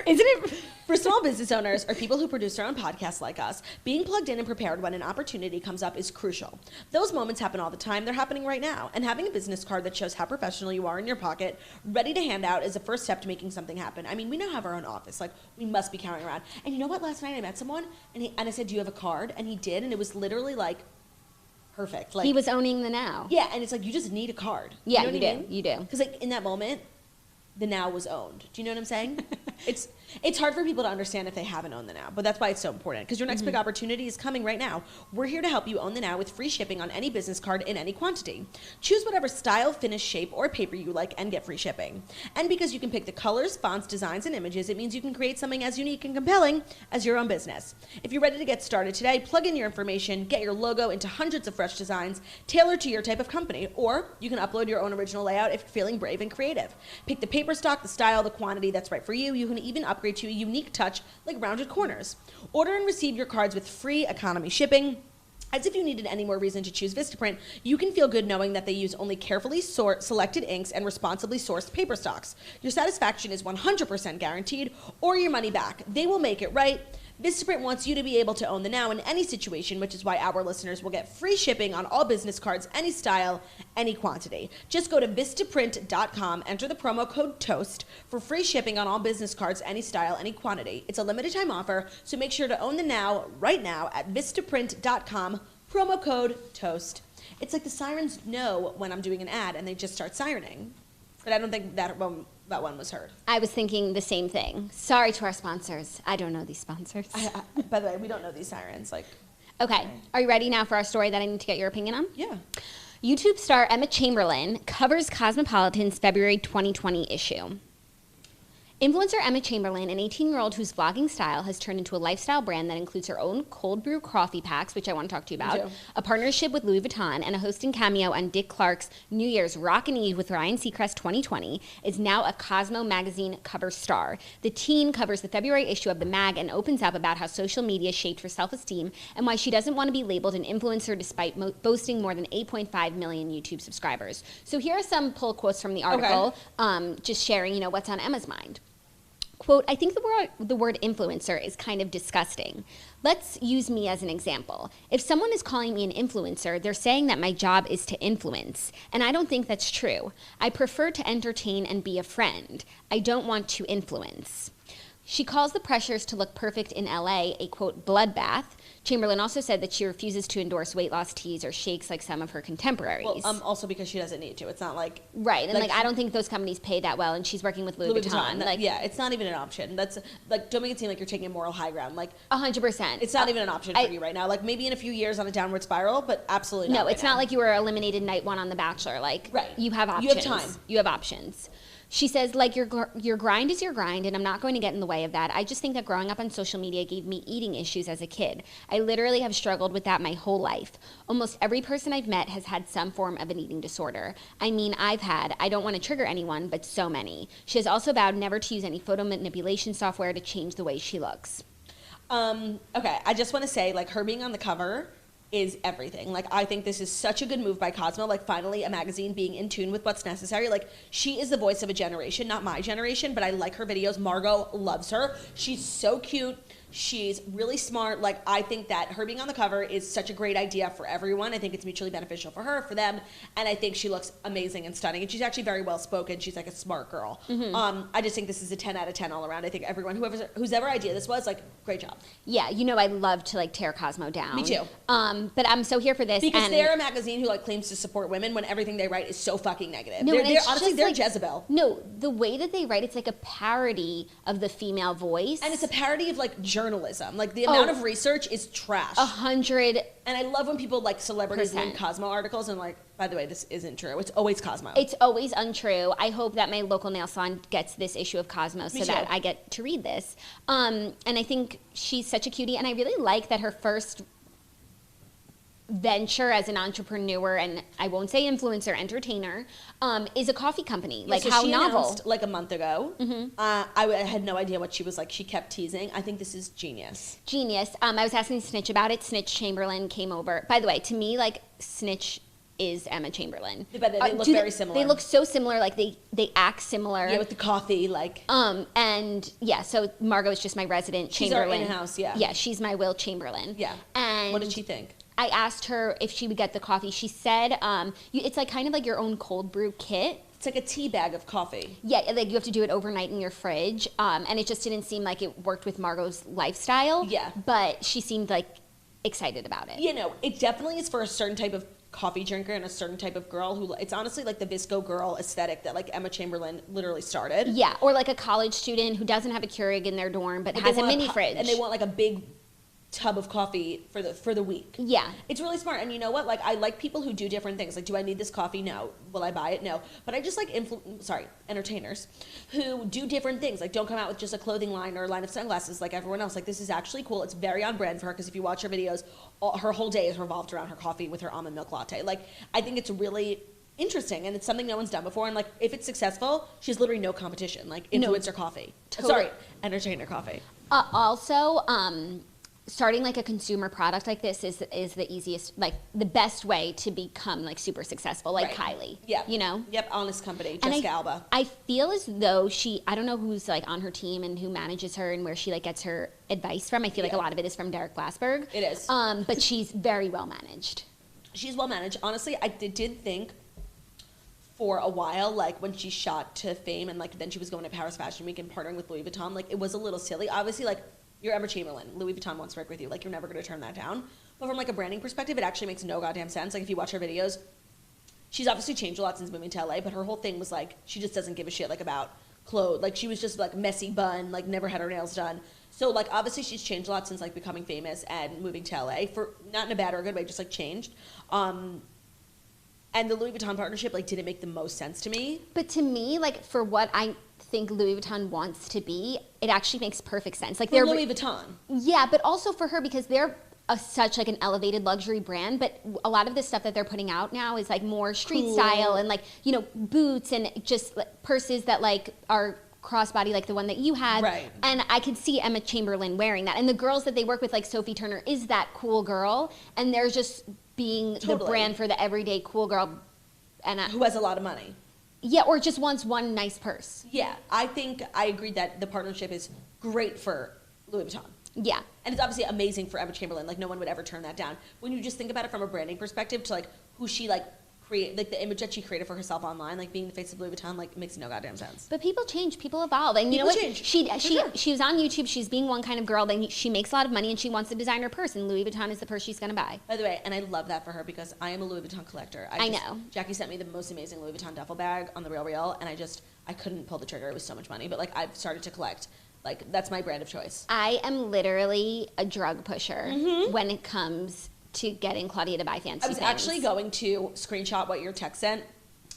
it? For small business owners or people who produce their own podcasts like us, being plugged in and prepared when an opportunity comes up is crucial. Those moments happen all the time. They're happening right now. And having a business card that shows how professional you are in your pocket, ready to hand out, is the first step to making something happen. I mean, we now have our own office. Like, we must be carrying around. And you know what? Last night I met someone, and I said, do you have a card? And he did, and it was literally like, perfect. Like, he was owning the now. Yeah, and it's like you just need a card. Yeah, you know what I mean? You do. Because like in that moment, the now was owned. Do you know what I'm saying? It's hard for people to understand if they haven't owned the now, but that's why it's so important, because your next big opportunity is coming right now. We're here to help you own the now with free shipping on any business card in any quantity. Choose whatever style, finish, shape, or paper you like and get free shipping. And because you can pick the colors, fonts, designs, and images, it means you can create something as unique and compelling as your own business. If you're ready to get started today, plug in your information, get your logo into hundreds of fresh designs tailored to your type of company, or you can upload your own original layout if you're feeling brave and creative. Pick the paper stock, the style, the quantity that's right for you. You can even upgrade to a unique touch like rounded corners. Order and receive your cards with free economy shipping. As if you needed any more reason to choose Vistaprint, you can feel good knowing that they use only carefully selected inks and responsibly sourced paper stocks. Your satisfaction is 100% guaranteed, or your money back. They will make it right. Vistaprint wants you to be able to own the now in any situation, which is why our listeners will get free shipping on all business cards, any style, any quantity. Just go to Vistaprint.com, enter the promo code TOAST for free shipping on all business cards, any style, any quantity. It's a limited time offer, so make sure to own the now right now at Vistaprint.com, promo code TOAST. It's like the sirens know when I'm doing an ad and they just start sirening. But I don't think that one was heard. I was thinking the same thing. Sorry to our sponsors. I don't know these sponsors. By the way, we don't know these sirens. Okay. Are you ready now for our story that I need to get your opinion on? Yeah. YouTube star Emma Chamberlain covers Cosmopolitan's February 2020 issue. Influencer Emma Chamberlain, an 18-year-old whose vlogging style has turned into a lifestyle brand that includes her own cold brew coffee packs, which I want to talk to you about, a partnership with Louis Vuitton, and a hosting cameo on Dick Clark's New Year's Rockin' Eve with Ryan Seacrest 2020, is now a Cosmo magazine cover star. The teen covers the February issue of the mag and opens up about how social media shaped her self-esteem and why she doesn't want to be labeled an influencer despite boasting more than 8.5 million YouTube subscribers. So here are some pull quotes from the article, just sharing, what's on Emma's mind. Quote, I think the word influencer is kind of disgusting. Let's use me as an example. If someone is calling me an influencer, they're saying that my job is to influence. And I don't think that's true. I prefer to entertain and be a friend. I don't want to influence. She calls the pressures to look perfect in LA a, quote, bloodbath. Chamberlain also said that she refuses to endorse weight loss teas or shakes like some of her contemporaries. Well, also because she doesn't need to. It's not like... Right, and I don't think those companies pay that well, and she's working with Louis Vuitton. Yeah, it's not even an option. That's, don't make it seem like you're taking a moral high ground. 100%. It's not even an option for you right now. Maybe in a few years on a downward spiral, but absolutely not. No, it's not like you were eliminated night one on The Bachelor. Right. You have options. You have time. You have options. She says, your grind is your grind, and I'm not going to get in the way of that. I just think that growing up on social media gave me eating issues as a kid. I literally have struggled with that my whole life. Almost every person I've met has had some form of an eating disorder. I don't want to trigger anyone, but so many. She has also vowed never to use any photo manipulation software to change the way she looks. Okay, I just want to say, her being on the cover is everything. I think this is such a good move by Cosmo. Finally a magazine being in tune with what's necessary. She is the voice of a generation, not my generation, but I like her videos. Margot loves her. She's so cute. She's really smart. Like, I think that her being on the cover is such a great idea for everyone. I think it's mutually beneficial for her, for them, and I think she looks amazing and stunning. And she's actually very well spoken. She's like a smart girl. I just think this is a 10 out of 10 all around. I think everyone, whose ever idea this was, like, great job. Yeah, you know I love to like tear Cosmo down. Me too. But I'm so here for this Because they're a magazine who like claims to support women when everything they write is so fucking negative. No, they're it's honestly just, they're like, Jezebel. No, the way that they write, it's like a parody of the female voice. And it's a parody of like journalism. Like the amount of research is trash. 100. And I love when people like celebrities link Cosmo articles and like, by the way, this isn't true. It's always Cosmo. It's always untrue. I hope that my local nail salon gets this issue of Cosmo so that I get to read this. And I think she's such a cutie, and I really like that her first venture as an entrepreneur, and I won't say influencer, entertainer, is a coffee company. Like, so how she novel. announced, like a month ago. I had no idea what she was like. She kept teasing. I think this is genius. Genius. I was asking Snitch about it. Snitch Chamberlain came over. By the way, to me, like, Snitch is Emma Chamberlain. But they look very similar. They look so similar. Like, they act similar. Yeah, with the coffee, like. And yeah, so Margot is just my resident Chamberlain. She's our in-house, yeah. Yeah, she's my Will Chamberlain. Yeah. And what did she think? I asked her if she would get the coffee. She said, it's like kind of like your own cold brew kit. It's like a tea bag of coffee. Yeah, like you have to do it overnight in your fridge. And it just didn't seem like it worked with Margot's lifestyle. Yeah. But she seemed like excited about it. You know, it definitely is for a certain type of coffee drinker and a certain type of girl who, it's honestly like the Visco girl aesthetic that like Emma Chamberlain literally started. Yeah, or like a college student who doesn't have a Keurig in their dorm but has a mini fridge. And they want like a big tub of coffee for the week. Yeah. It's really smart. And you know what? Like, I like people who do different things. Like, do I need this coffee? No. Will I buy it? No. But I just like entertainers who do different things. Like, don't come out with just a clothing line or a line of sunglasses like everyone else. Like, this is actually cool. It's very on brand for her because if you watch her videos, her whole day is revolved around her coffee with her almond milk latte. Like, I think it's really interesting and it's something no one's done before. And like, if it's successful, she has literally no competition. Like, influencer coffee. Totally. Entertainer coffee. Also, starting like a consumer product like this is the easiest, like the best way to become like super successful, like Kylie. Yeah. You know? Yep, honest company, Jessica Alba. I feel as though I don't know who's like on her team and who manages her and where she like gets her advice from. I feel like a lot of it is from Derek Glassberg. It is. But she's very well managed. She's well managed. Honestly, I did think for a while, like when she shot to fame and like then she was going to Paris Fashion Week and partnering with Louis Vuitton, like it was a little silly. Obviously, like, you're Emma Chamberlain. Louis Vuitton wants to work with you. Like, you're never going to turn that down. But from, like, a branding perspective, it actually makes no goddamn sense. Like, if you watch her videos, she's obviously changed a lot since moving to LA, but her whole thing was, like, she just doesn't give a shit, like, about clothes. Like, she was just, like, messy bun, like, never had her nails done. So, like, obviously she's changed a lot since, like, becoming famous and moving to LA. For not in a bad or a good way, just, like, changed. And the Louis Vuitton partnership, like, didn't make the most sense to me. But to me, like, for what I think Louis Vuitton wants to be, it actually makes perfect sense. Like, they're Louis Vuitton. Yeah, but also for her because they're such like an elevated luxury brand, but a lot of the stuff that they're putting out now is like more street style and like, you know, boots and just like, purses that like are crossbody like the one that you had. Right. And I could see Emma Chamberlain wearing that. And the girls that they work with, like Sophie Turner, is that cool girl. And they're just being the brand for the everyday cool girl. And who has a lot of money. Yeah, or just wants one nice purse. Yeah, I think I agree that the partnership is great for Louis Vuitton. Yeah. And it's obviously amazing for Emma Chamberlain. Like, no one would ever turn that down. When you just think about it from a branding perspective to, like, who she, like, like the image that she created for herself online, like being the face of Louis Vuitton, like makes no goddamn sense. But people change, people evolve, and you know what? She was on YouTube. She's being one kind of girl. Then she makes a lot of money, and she wants a designer purse, and Louis Vuitton is the purse she's gonna buy. By the way, and I love that for her because I am a Louis Vuitton collector. I know. Jackie sent me the most amazing Louis Vuitton duffel bag on the Real, and I couldn't pull the trigger. It was so much money, but like I've started to collect. Like that's my brand of choice. I am literally a drug pusher when it comes to getting Claudia to buy fancy things. I was actually going to screenshot what your text sent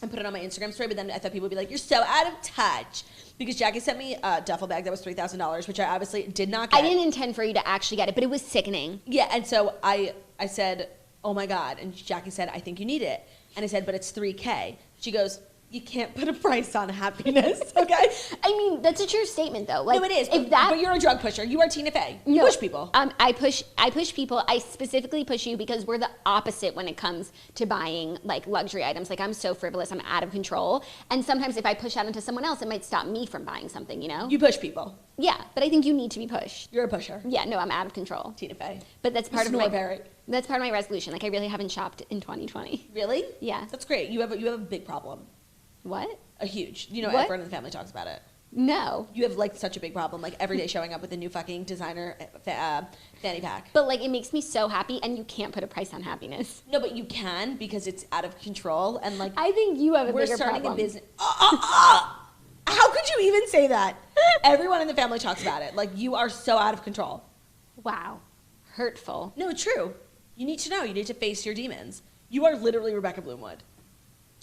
and put it on my Instagram story, but then I thought people would be like, you're so out of touch. Because Jackie sent me a duffel bag that was $3,000, which I obviously did not get. I didn't intend for you to actually get it, but it was sickening. Yeah, and so I said, oh my God. And Jackie said, I think you need it. And I said, but it's $3K. She goes, You can't put a price on happiness, okay? I mean, that's a true statement, though. Like, No, it is. If But you're a drug pusher. You are Tina Fey. You push people. I push people. I specifically push you because we're the opposite when it comes to buying like luxury items. Like I'm so frivolous, I'm out of control. And sometimes if I push out into someone else, it might stop me from buying something, you know? You push people. Yeah, but I think you need to be pushed. You're a pusher. Yeah, no, I'm out of control. Tina Fey. But that's part of my That's part of my resolution. Like I really haven't shopped in 2020. Really? Yeah. That's great. You have a big problem. What? A huge. You know, What? everyone in the family talks about it. No. You have like such a big problem, like every day showing up with a new fucking designer fanny pack. But like it makes me so happy, and you can't put a price on happiness. No, but you can because it's out of control, and like I think you have a we're bigger starting problem. a business. How could you even say that? Everyone in the family talks about it. Like you are so out of control. Wow, hurtful. No, it's true. You need to know. You need to face your demons. You are literally Rebecca Bloomwood.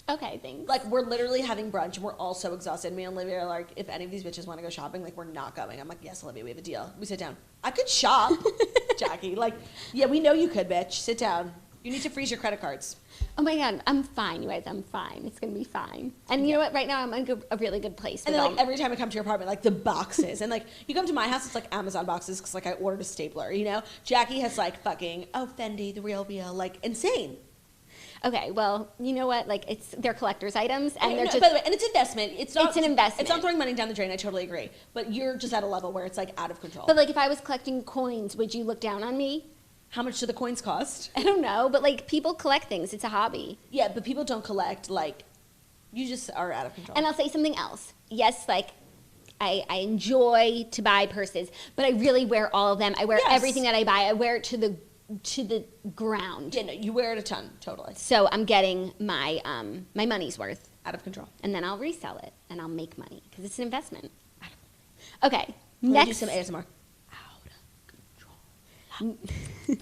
Okay, thanks. Like, we're literally having brunch, and we're all so exhausted. Me and Olivia are like, if any of these bitches want to go shopping, like, we're not going. I'm like, yes, Olivia, we have a deal. We sit down. I could shop, Jackie. Like, yeah, we know you could, bitch. Sit down. You need to freeze your credit cards. Oh my God, I'm fine, you guys. I'm fine. It's gonna be fine. And you know what? Right now, I'm in a really good place. And then, like, every time I come to your apartment, like, the boxes. And, like, you come to my house, it's like Amazon boxes because, like, I ordered a stapler, you know? Jackie has, like, fucking, oh, Fendi, the real, like, insane. Okay, well, you know what? Like, they're collector's items, and they're just. By the way, and it's investment. It's an investment. It's not throwing money down the drain. I totally agree. But you're just at a level where it's like out of control. But like, if I was collecting coins, would you look down on me? How much do the coins cost? I don't know, but like, people collect things. It's a hobby. Yeah, but people don't collect. Like, you just are out of control. And I'll say something else. Yes, like. I enjoy to buy purses, but I really wear all of them. I wear everything that I buy. I wear it to the ground. Yeah, no, you wear it a ton, totally. So I'm getting my my money's worth. Out of control. And then I'll resell it, and I'll make money, because it's an investment. Okay, Let's next. do some ASMR. Out of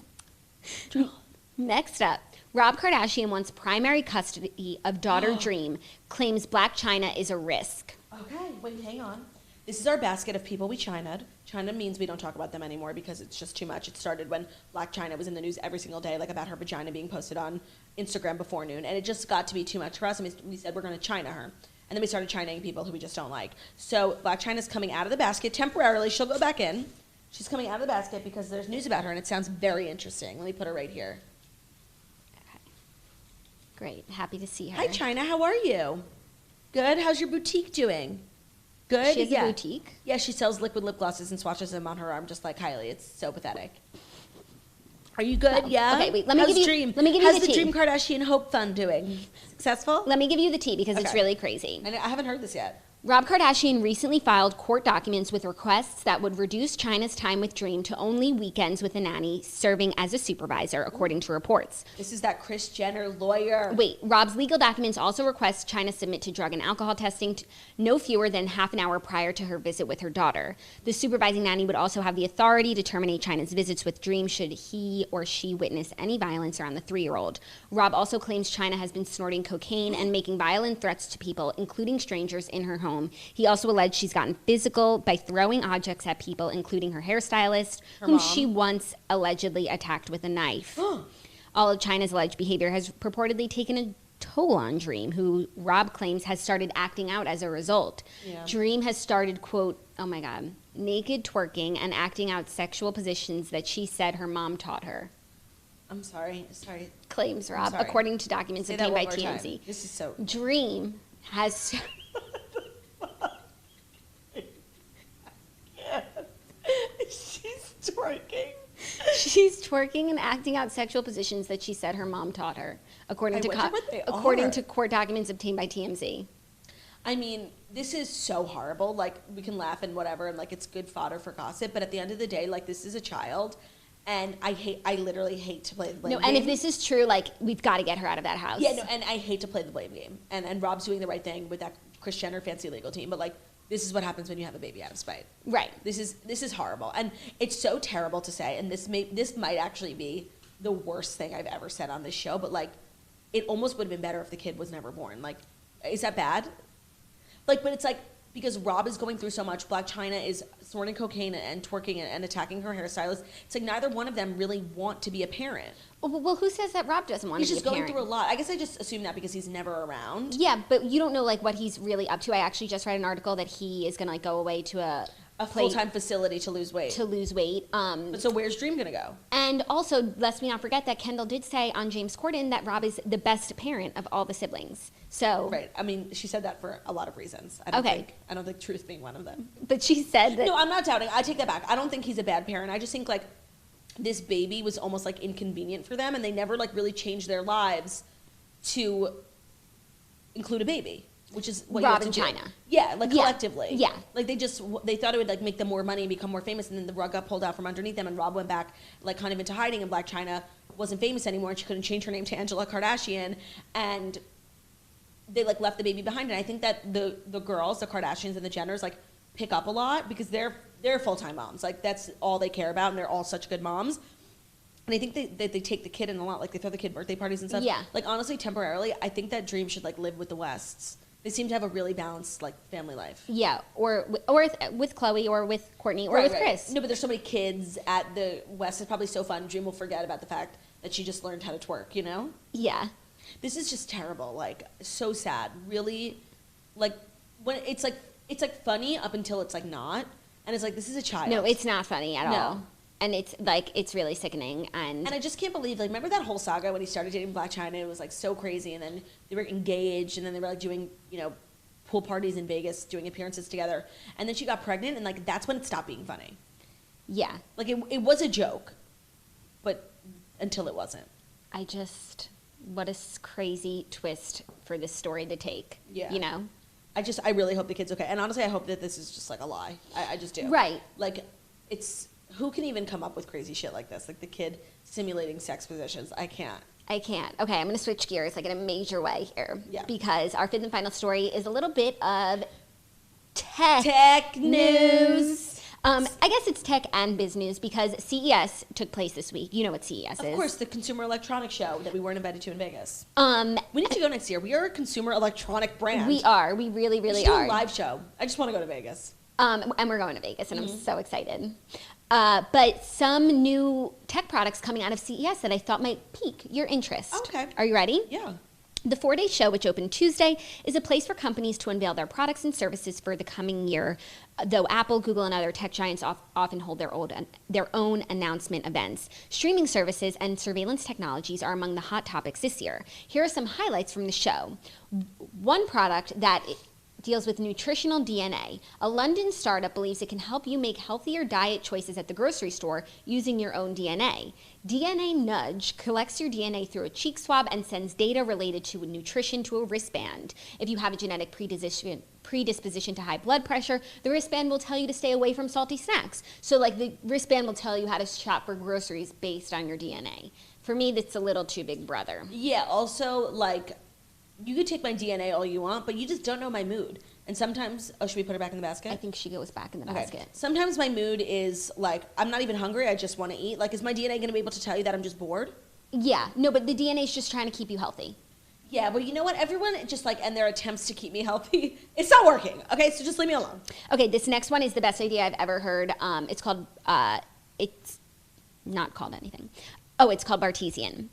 control. Next up, Rob Kardashian wants primary custody of daughter Dream, claims Blac Chyna is a risk. Okay, wait, hang on. This is our basket of people we China'd. China means we don't talk about them anymore because it's just too much. It started when Blac Chyna was in the news every single day, like about her vagina being posted on Instagram before noon. And it just got to be too much for us, and we said we're going to China her. And then we started Chinaing people who we just don't like. So Blac Chyna's coming out of the basket temporarily. She'll go back in. She's coming out of the basket because there's news about her, and it sounds very interesting. Let me put her right here. Okay. Great. Happy to see her. Hi, China. How are you? Good. How's your boutique doing? Good. She has a boutique? Yeah, she sells liquid lip glosses and swatches them on her arm just like Kylie. It's so pathetic. Are you good? Well, Yeah. okay, wait, let me How's give you- Dream? let me give you How's the the tea. Dream Kardashian Hope Fund doing? Successful? Let me give you the tea, because it's Okay. really crazy. I haven't heard this yet. Rob Kardashian recently filed court documents with requests that would reduce Chyna's time with Dream to only weekends with a nanny serving as a supervisor, according to reports. This is that Kris Jenner lawyer. Wait, Rob's legal documents also request Chyna submit to drug and alcohol testing no fewer than half an hour prior to her visit with her daughter. The supervising nanny would also have the authority to terminate Chyna's visits with Dream should he or she witness any violence around the 3-year-old. Rob also claims Chyna has been snorting cocaine and making violent threats to people, including strangers, in her home. He also alleged she's gotten physical by throwing objects at people, including her hairstylist, whom mom. she once allegedly attacked with a knife. All of Chyna's alleged behavior has purportedly taken a toll on Dream, who Rob claims has started acting out as a result. Yeah. Dream has started, quote, oh my God, naked twerking and acting out sexual positions that she said her mom taught her. I'm sorry. Claims Rob, sorry. according to documents Say that obtained by one more TMZ. time. This is so... Dream has... She's twerking. She's twerking and acting out sexual positions that she said her mom taught her, according I wonder what they are. to court documents obtained by TMZ. I mean, this is so horrible. Like, we can laugh and whatever, and like it's good fodder for gossip. But at the end of the day, like, this is a child, and I literally hate to play the blame No, game. and if this is true, like, we've got to get her out of that house. Yeah, no, and I hate to play the blame game. And Rob's doing the right thing with that Kris Jenner fancy legal team. But like, this is what happens when you have a baby out of spite. Right. This is horrible, and it's so terrible to say. And this might actually be the worst thing I've ever said on this show. But like, it almost would have been better if the kid was never born. Like, is that bad? Like, but it's like, because Rob is going through so much. Blac Chyna is snorting cocaine and twerking and attacking her hairstylist. It's like neither one of them really want to be a parent. Well, who says that Rob doesn't want to be a parent? He's just going through a lot. I guess I just assume that because he's never around. Yeah, but you don't know like what he's really up to. I actually just read an article that he is going to like go away to a full-time facility to lose weight. But so where's Dream going to go? And also, let's not forget that Kendall did say on James Corden that Rob is the best parent of all the siblings. So right. I mean, she said that for a lot of reasons. I don't think truth being one of them. But she said that. No, I'm not doubting. I take that back. I don't think he's a bad parent. I just think like this baby was almost like inconvenient for them, and they never like really changed their lives to include a baby. Which is what Rob you have to and do. Chyna. Yeah, like collectively. Yeah. Like they thought it would like make them more money and become more famous, and then the rug got pulled out from underneath them, and Rob went back like kind of into hiding, and Blac Chyna wasn't famous anymore, and she couldn't change her name to Angela Kardashian, and they like left the baby behind. And I think that the girls, the Kardashians and the Jenners, like pick up a lot because they're full-time moms. Like that's all they care about, and they're all such good moms. And I think they take the kid in a lot. Like they throw the kid birthday parties and stuff. Yeah. Like honestly, temporarily, I think that Dream should like live with the Wests. They seem to have a really balanced like family life. Yeah, or with Chloe, or with Courtney, or with Chris. No, but there's so many kids at the West. It's probably so fun. Dream will forget about the fact that she just learned how to twerk. You know? Yeah. This is just terrible. Like so sad. Really, like when it's like funny up until it's like not, and it's like this is a child. No, it's not funny at all. And it's like it's really sickening, and I just can't believe, like, remember that whole saga when he started dating Blac Chyna? It was like so crazy, and then they were engaged, and then they were like doing, you know, pool parties in Vegas, doing appearances together, and then she got pregnant, and like that's when it stopped being funny. Yeah, like it was a joke, but until it wasn't. What a crazy twist for this story to take. Yeah, you know. I really hope the kid's okay, and honestly, I hope that this is just like a lie. I just do. Right. Like it's. Who can even come up with crazy shit like this? Like the kid simulating sex positions. I can't. Okay, I'm going to switch gears like in a major way here. Yeah. Because our fifth and final story is a little bit of tech news. I guess it's tech and business because CES took place this week. You know what CES is. Of course, the Consumer Electronics Show that we weren't invited to in Vegas. We need to go next year. We are a consumer electronic brand. We are. We really, really we should are. do a live show. I just want to go to Vegas. And we're going to Vegas, and I'm so excited. But some new tech products coming out of CES that I thought might pique your interest. Okay. Are you ready? Yeah. The 4-day show, which opened Tuesday, is a place for companies to unveil their products and services for the coming year, though Apple, Google, and other tech giants often hold their own announcement events. Streaming services and surveillance technologies are among the hot topics this year. Here are some highlights from the show. One product that deals with nutritional DNA. A London startup believes it can help you make healthier diet choices at the grocery store using your own DNA. DNA Nudge collects your DNA through a cheek swab and sends data related to nutrition to a wristband. If you have a genetic predisposition to high blood pressure, the wristband will tell you to stay away from salty snacks. So like the wristband will tell you how to shop for groceries based on your DNA. For me, that's a little too big brother. Yeah, also like you could take my DNA all you want, but you just don't know my mood. And sometimes, should we put her back in the basket? I think she goes back in the basket. Sometimes my mood is like, I'm not even hungry, I just want to eat. Like, is my DNA going to be able to tell you that I'm just bored? Yeah, no, but the DNA is just trying to keep you healthy. Yeah, but you know what? Everyone just like, and their attempts to keep me healthy, it's not working. Okay, so just leave me alone. Okay, this next one is the best idea I've ever heard. It's called, it's not called anything. Oh, it's called Bartesian.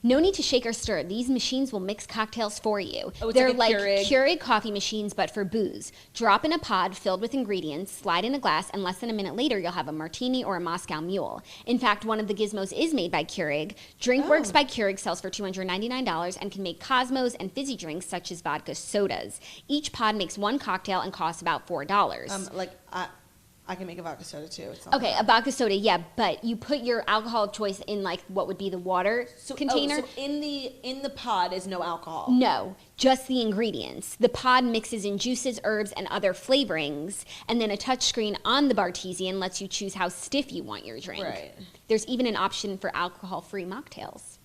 No need to shake or stir. These machines will mix cocktails for you. Oh, They're like Keurig coffee machines, but for booze. Drop in a pod filled with ingredients, slide in a glass, and less than a minute later, you'll have a martini or a Moscow Mule. In fact, one of the gizmos is made by Keurig. DrinkWorks by Keurig sells for $299 and can make Cosmos and fizzy drinks such as vodka sodas. Each pod makes one cocktail and costs about $4. I can make a vodka soda too. Okay, a vodka soda, yeah, but you put your alcohol of choice in like what would be the water container. So in the pod is no alcohol. No, just the ingredients. The pod mixes in juices, herbs, and other flavorings, and then a touchscreen on the Bartesian lets you choose how stiff you want your drink. Right. There's even an option for alcohol-free mocktails.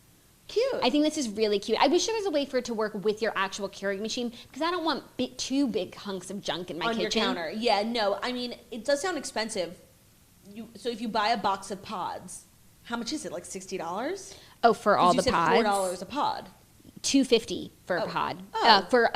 Cute. I think this is really cute. I wish there was a way for it to work with your actual Keurig machine because I don't want two big hunks of junk in my kitchen. On your counter. Yeah, no. I mean, it does sound expensive. So if you buy a box of pods, how much is it? Like $60? Oh, for all the pods? $4 a pod. $250 for a pod. Oh. For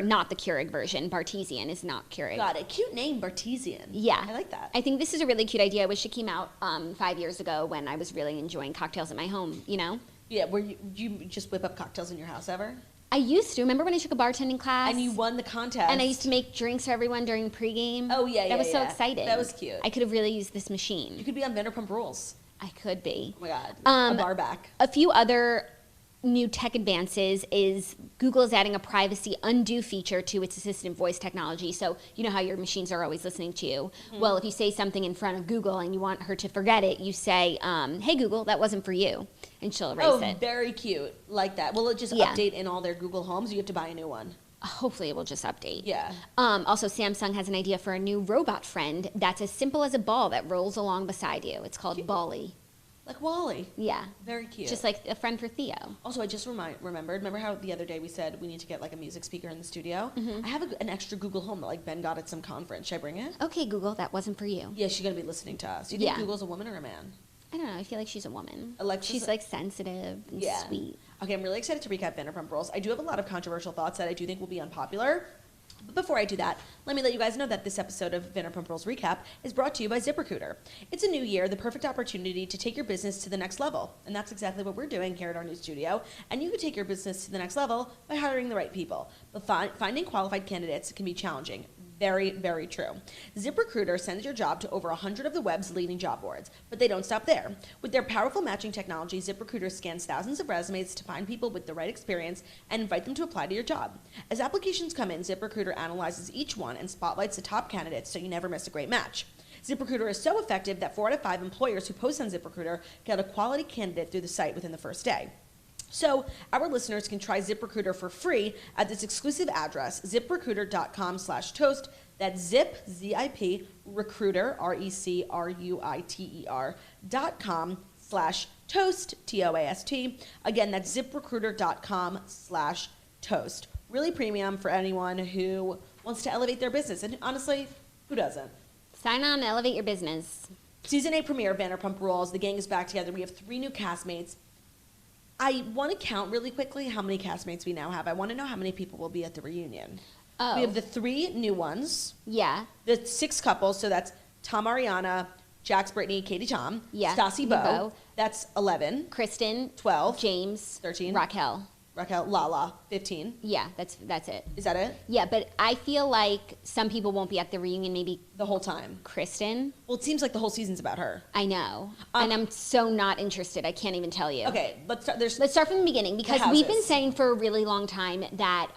not the Keurig version. Bartesian is not Keurig. Got it. Cute name, Bartesian. Yeah. I like that. I think this is a really cute idea. I wish it came out 5 years ago when I was really enjoying cocktails at my home, you know? Yeah, were you just whip up cocktails in your house ever? I used to. Remember when I took a bartending class? And you won the contest. And I used to make drinks for everyone during pregame. Oh, yeah, That was so yeah. exciting. That was cute. I could have really used this machine. You could be on Vanderpump Rules. I could be. Oh my God. A bar back. A few other new tech advances is Google is adding a privacy undo feature to its assistant voice technology. So you know how your machines are always listening to you. Mm-hmm. Well, if you say something in front of Google and you want her to forget it, you say, hey, Google, that wasn't for you. And she'll erase it. Oh, very cute. Like that. Will it just update in all their Google Homes? Or you have to buy a new one? Hopefully it will just update. Yeah. Also, Samsung has an idea for a new robot friend that's as simple as a ball that rolls along beside you. It's called Bally. Like Wally. Yeah. Very cute. Just like a friend for Theo. Also, I just remember how the other day we said we need to get like a music speaker in the studio? Mm-hmm. I have an extra Google Home that like Ben got at some conference. Should I bring it? Okay, Google, that wasn't for you. Yeah, she's going to be listening to us. Do you think Google's a woman or a man? I don't know. I feel like she's a woman. Alexa's she's like sensitive and sweet. Okay, I'm really excited to recap Vanderpump Rules. I do have a lot of controversial thoughts that I do think will be unpopular. But before I do that, let me let you guys know that this episode of Vanderpump Rules Recap is brought to you by ZipRecruiter. It's a new year, the perfect opportunity to take your business to the next level. And that's exactly what we're doing here at our new studio. And you can take your business to the next level by hiring the right people. But finding qualified candidates can be challenging. Very, very true. ZipRecruiter sends your job to over 100 of the web's leading job boards, but they don't stop there. With their powerful matching technology, ZipRecruiter scans thousands of resumes to find people with the right experience and invite them to apply to your job. As applications come in, ZipRecruiter analyzes each one and spotlights the top candidates so you never miss a great match. ZipRecruiter is so effective that 4 out of 5 employers who post on ZipRecruiter get a quality candidate through the site within the first day. So our listeners can try ZipRecruiter for free at this exclusive address, ZipRecruiter.com/toast. That's Zip, Z-I-P, Recruiter, RECRUITER.com/toast, T-O-A-S-T. Again, that's ZipRecruiter.com/toast. Really premium for anyone who wants to elevate their business. And honestly, who doesn't? Sign on, elevate your business. Season 8 premiere, Vanderpump Rules. The gang is back together. We have 3 new castmates. I want to count really quickly how many castmates we now have. I want to know how many people will be at the reunion. Oh. We have the 3 new ones. Yeah. The 6 couples, so that's Tom Ariana, Jax Brittany, Katie Tom, Yeah. Stassi Bo. That's 11. Kristen. 12. James. 13. Raquel. Lala, 15. Yeah, that's it. Is that it? Yeah, but I feel like some people won't be at the reunion, maybe The whole time. Kristen. Well, it seems like the whole season's about her. I know. And I'm so not interested. I can't even tell you. Okay, let's start. Let's start from the beginning because The we've been houses. saying for a really long time that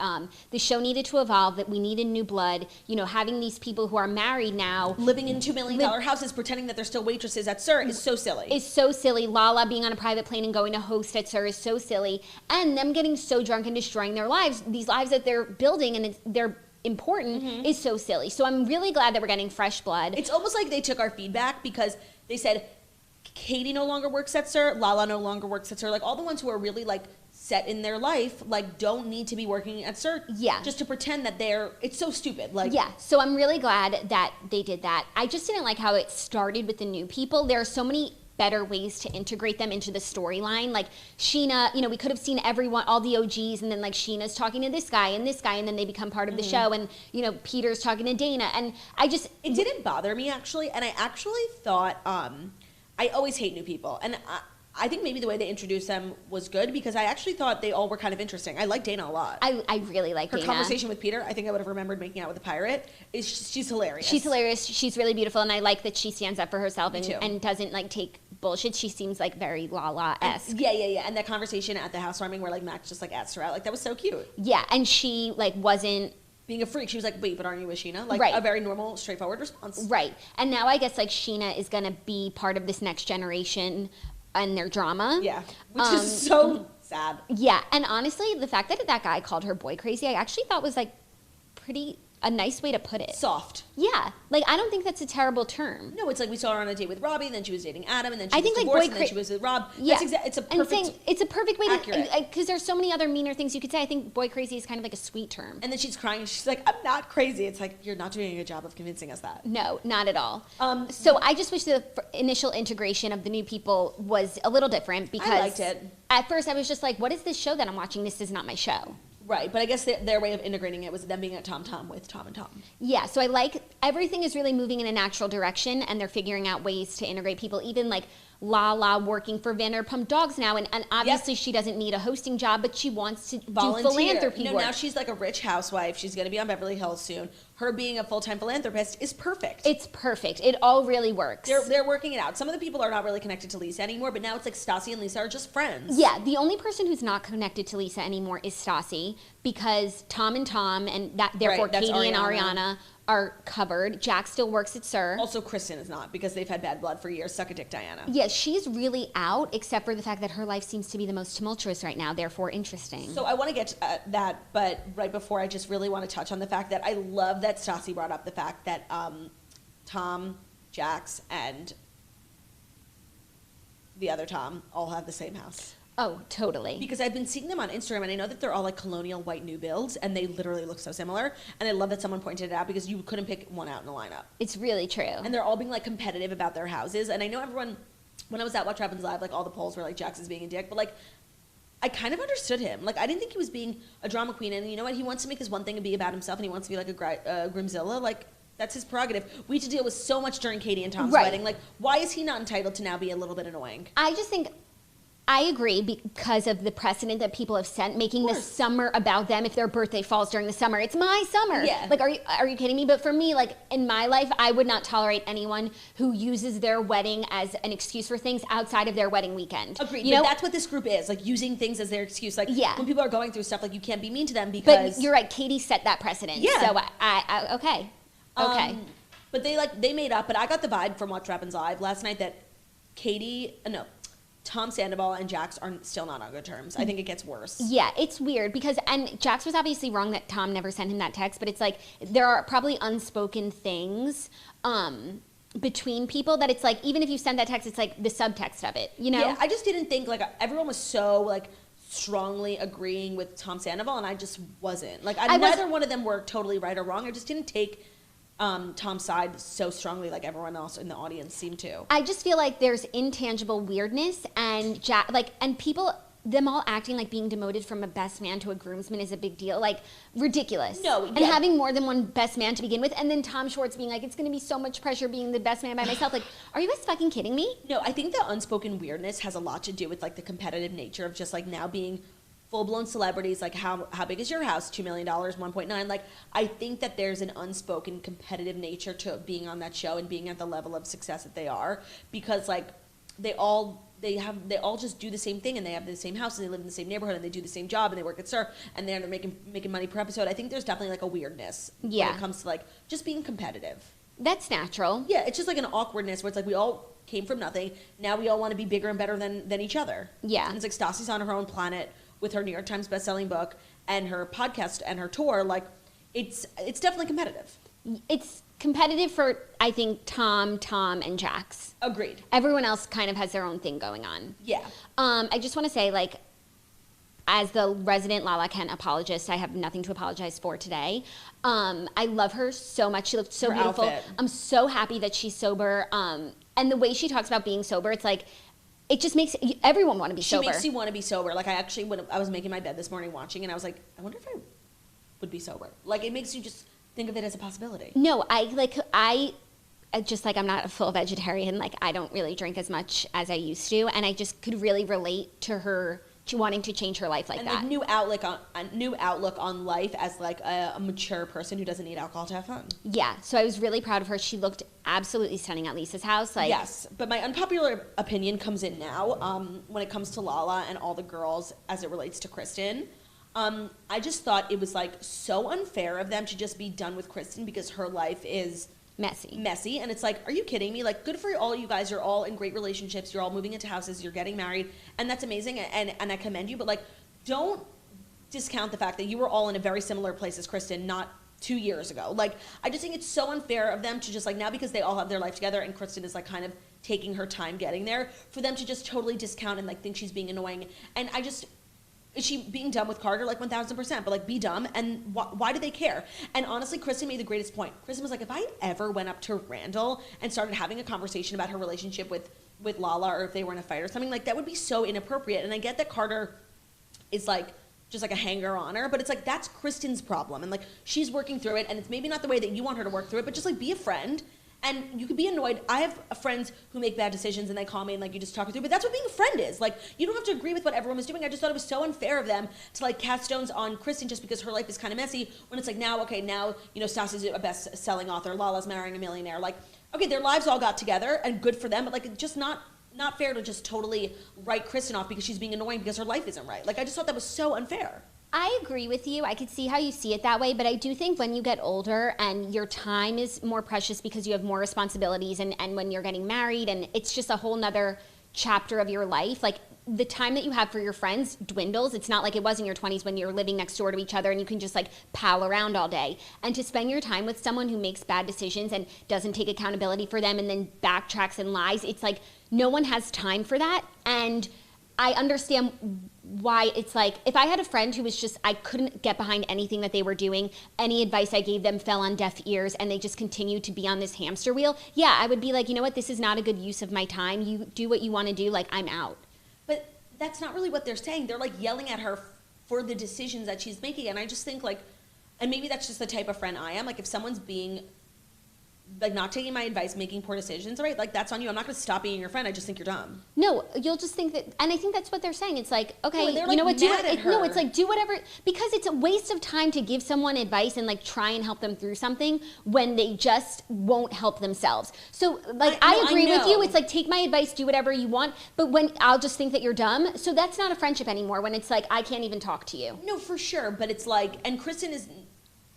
the show needed to evolve, that we needed new blood. You know, having these people who are married now living in $2 million houses, pretending that they're still waitresses at SUR is so silly. is so silly. Lala being on a private plane and going to host at SUR is so silly. And them getting so drunk and destroying their lives, these lives that they're building and they're important, is so silly. So I'm really glad that we're getting fresh blood. It's almost like they took our feedback because they said Katie no longer works at SUR, Lala no longer works at SUR. Like all the ones who are really like set in their life, like don't need to be working at SUR. Yeah. Just to pretend that it's so stupid. Like Yeah, so I'm really glad that they did that. I just didn't like how it started with the new people. There are so many better ways to integrate them into the storyline. Like Sheena, you know, we could have seen everyone, all the OGs, and then like Sheena's talking to this guy, and then they become part of the show, and you know, Peter's talking to Dana, and it didn't bother me actually, and I actually thought I always hate new people, and I think maybe the way they introduced them was good because I actually thought they all were kind of interesting. I like Dana a lot. I really like Her Dana. conversation with Peter, I think I would have remembered making out with a pirate. She's hilarious. She's hilarious. She's really beautiful, and I like that she stands up for herself Me too. and doesn't like take bullshit. She seems like very Lala-esque. Yeah. And that conversation at the housewarming where like Max just like asked her out, like that was so cute. Yeah, and she like wasn't Being a freak, she was like, "Wait, but aren't you with Sheena?" Like Right. a very normal, straightforward response. right. And now I guess like Sheena is gonna be part of this next generation and their drama. Yeah, which is so sad. Yeah, and honestly, the fact that that guy called her boy crazy, I actually thought was like pretty a nice way to put it. Soft. Yeah. Like, I don't think that's a terrible term. No, it's like we saw her on a date with Robbie, then she was dating Adam, and then she I was think, like, divorced, boy and then she was with Rob. Yeah. It's a perfect, it's a perfect way accurate. to, because there's so many other meaner things you could say. I think boy crazy is kind of like a sweet term. And then she's crying, and she's like, I'm not crazy. It's like, you're not doing a good job of convincing us that. No, not at all. So I just wish the initial integration of the new people was a little different, because I liked it. At first I was just like, what is this show that I'm watching? This is not my show. Right, but I guess their way of integrating it was them being at Tom Tom with Tom and Tom. Yeah, so I like everything is really moving in a natural direction, and they're figuring out ways to integrate people. Even like Lala working for Vanderpump Dogs now, and obviously she doesn't need a hosting job, but she wants to Volunteer. do philanthropy work. Now she's like a rich housewife. She's going to be on Beverly Hills soon. Her being a full-time philanthropist is perfect. It's perfect. It all really works. They're working it out. Some of the people are not really connected to Lisa anymore, but now it's like Stassi and Lisa are just friends. Yeah, the only person who's not connected to Lisa anymore is Stassi, because Tom and that therefore Right, that's Katie and Ariana. Ariana are covered. Jack still works at SUR. Also, Kristen is not, because they've had bad blood for years. Suck a dick, Diana. Yeah, she's really out, except for the fact that her life seems to be the most tumultuous right now, therefore interesting. So I want to get to that, but right before, I just really want to touch on the fact that I love that Stassi brought up the fact that Tom, Jax, and the other Tom all have the same house. Oh, totally. Because I've been seeing them on Instagram, and I know that they're all like colonial white new builds, and they literally look so similar. And I love that someone pointed it out, because you couldn't pick one out in the lineup. It's really true. And they're all being like competitive about their houses. And I know everyone, when I was at Watch What Happens Live, like all the polls were like Jax is being a dick, but like I kind of understood him. Like I didn't think he was being a drama queen. And you know what? He wants to make this one thing and be about himself, and he wants to be like a Grimzilla. Like that's his prerogative. We had to deal with so much during Katie and Tom's wedding. Like why is he not entitled to now be a little bit annoying? I just think I agree, because of the precedent that people have set, making the summer about them if their birthday falls during the summer. It's my summer. Yeah. Like, are you kidding me? But for me, like, in my life, I would not tolerate anyone who uses their wedding as an excuse for things outside of their wedding weekend. Agreed. You but know? that's what this group is, like using things as their excuse. Like when people are going through stuff, like you can't be mean to them because. But you're right. Katie set that precedent. Yeah. So I okay. Okay. But they made up. But I got the vibe from Watch What Happens Live last night that Tom Sandoval and Jax are still not on good terms. I think it gets worse. Yeah, it's weird because, and Jax was obviously wrong that Tom never sent him that text, but it's like there are probably unspoken things between people that it's like, even if you send that text, it's like the subtext of it, you know? Yeah, I just didn't think, like, everyone was so, like, strongly agreeing with Tom Sandoval, and I just wasn't. Like, neither one of them were totally right or wrong. I just didn't take Tom's side so strongly like everyone else in the audience seemed to. I just feel like there's intangible weirdness, and and people, them all acting like being demoted from a best man to a groomsman is a big deal. Like, ridiculous. No, and having more than one best man to begin with, and then Tom Schwartz being like, it's going to be so much pressure being the best man by myself. Like, are you guys fucking kidding me? No, I think the unspoken weirdness has a lot to do with like the competitive nature of just like now being full-blown celebrities. Like how big is your house? $2 million, 1.9. Like I think that there's an unspoken competitive nature to being on that show and being at the level of success that they are, because like they all just do the same thing, and they have the same house, and they live in the same neighborhood, and they do the same job, and they work at SUR, and they're making money per episode. I think there's definitely like a weirdness when it comes to like just being competitive. That's natural. Yeah, it's just like an awkwardness where it's like we all came from nothing. Now we all want to be bigger and better than each other. Yeah. And it's like Stassi's on her own planet with her New York Times bestselling book and her podcast and her tour. Like it's definitely competitive. It's competitive for, I think, Tom, and Jax. Agreed. Everyone else kind of has their own thing going on. Yeah. I just want to say, like, as the resident Lala Kent apologist, I have nothing to apologize for today. I love her so much. She looked so beautiful. Outfit. I'm so happy that she's sober. And the way she talks about being sober, it's like, it just makes everyone want to be sober. She makes you want to be sober. Like I actually, when I was making my bed this morning watching, and I was like, I wonder if I would be sober. Like it makes you just think of it as a possibility. No, I'm not a full vegetarian. Like I don't really drink as much as I used to, and I just could really relate to her wanting to change her life like that. And a new outlook on life as like a mature person who doesn't need alcohol to have fun. Yeah, so I was really proud of her. She looked absolutely stunning at Lisa's house. Like, yes, but my unpopular opinion comes in now when it comes to Lala and all the girls as it relates to Kristen. I just thought it was like so unfair of them to just be done with Kristen because her life is messy, and it's like, are you kidding me? Like, good for all you guys. You're all in great relationships. You're all moving into houses. You're getting married, and that's amazing. And I commend you. But like, don't discount the fact that you were all in a very similar place as Kristen, not 2 years ago. Like, I just think it's so unfair of them to just, like, now because they all have their life together and Kristen is, like, kind of taking her time getting there, for them to just totally discount and, like, think she's being annoying. And I just, is she being dumb with Carter? Like, 1,000%, but, like, be dumb, and why do they care? And honestly, Kristen made the greatest point. Kristen was like, if I ever went up to Randall and started having a conversation about her relationship with Lala, or if they were in a fight or something, like, that would be so inappropriate. And I get that Carter is, like, just like a hanger on her, but it's like, that's Kristen's problem, and like, she's working through it, and it's maybe not the way that you want her to work through it, but just like, be a friend. And you could be annoyed. I have friends who make bad decisions and they call me and like, you just talk it through, but that's what being a friend is. Like, you don't have to agree with what everyone was doing. I just thought it was so unfair of them to like cast stones on Kristen just because her life is kind of messy, when it's like, now, okay, now, you know, Stassi's a best-selling author, Lala's marrying a millionaire. Like, okay, their lives all got together and good for them, but like, just not fair to just totally write Kristen off because she's being annoying because her life isn't right. Like, I just thought that was so unfair. I agree with you. I could see how you see it that way, but I do think when you get older and your time is more precious because you have more responsibilities, and when you're getting married and it's just a whole nother chapter of your life, like, the time that you have for your friends dwindles. It's not like it was in your 20s when you're living next door to each other and you can just like pal around all day. And to spend your time with someone who makes bad decisions and doesn't take accountability for them and then backtracks and lies, it's like no one has time for that. And I understand why it's like, if I had a friend who was just, I couldn't get behind anything that they were doing, any advice I gave them fell on deaf ears, and they just continued to be on this hamster wheel, yeah, I would be like, you know what, this is not a good use of my time. You do what you want to do, like, I'm out. But that's not really what they're saying. They're like yelling at her for the decisions that she's making. And I just think like, and maybe that's just the type of friend I am. Like, if someone's being, like, not taking my advice, making poor decisions, right? Like, that's on you. I'm not going to stop being your friend. I just think you're dumb. No, you'll just think that, and I think that's what they're saying. It's like, okay, No, they're, you like, know what, mad at her. no, it's like, do whatever, because it's a waste of time to give someone advice and like try and help them through something when they just won't help themselves. So like, I agree with you. It's like, take my advice, do whatever you want, but when I'll just think that you're dumb. So that's not a friendship anymore, when it's like, I can't even talk to you. No, for sure. But it's like, and Kristen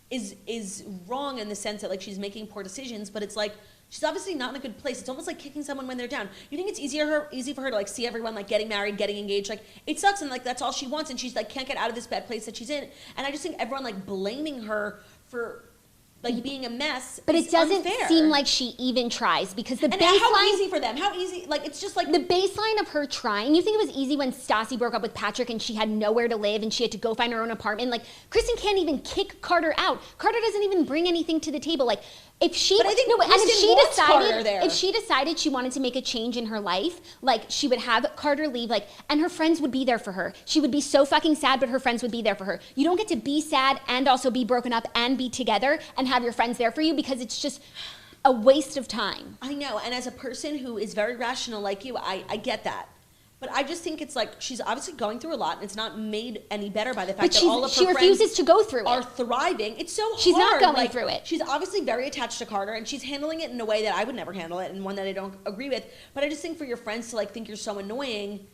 is wrong in the sense that like she's making poor decisions, but it's like, she's obviously not in a good place. It's almost like kicking someone when they're down. You think it's easy for her to like see everyone like getting married, getting engaged. Like, it sucks, and like that's all she wants, and she's like can't get out of this bad place that she's in. And I just think everyone like blaming her for like being a mess. But is it doesn't unfair. seem like she even tries, because the And baseline. how easy for them? How easy? Like, it's just like The baseline of her trying, you think it was easy when Stassi broke up with Patrick and she had nowhere to live and she had to go find her own apartment? Like, Kristen can't even kick Carter out. Carter doesn't even bring anything to the table. Like, if she, But I think no, and Kristen if she wants Carter decided, there. if she decided she wanted to make a change in her life, like, she would have Carter leave, like, and her friends would be there for her. She would be so fucking sad, but her friends would be there for her. You don't get to be sad and also be broken up and be together and have your friends there for you, because it's just a waste of time. I know, and as a person who is very rational like you, I get that. But I just think it's like, she's obviously going through a lot, and it's not made any better by the fact But that all of her she refuses friends to go through are it. thriving. It's so hard. She's not going like, through it. She's obviously very attached to Carter, and she's handling it in a way that I would never handle it, and one that I don't agree with. But I just think for your friends to like think you're so annoying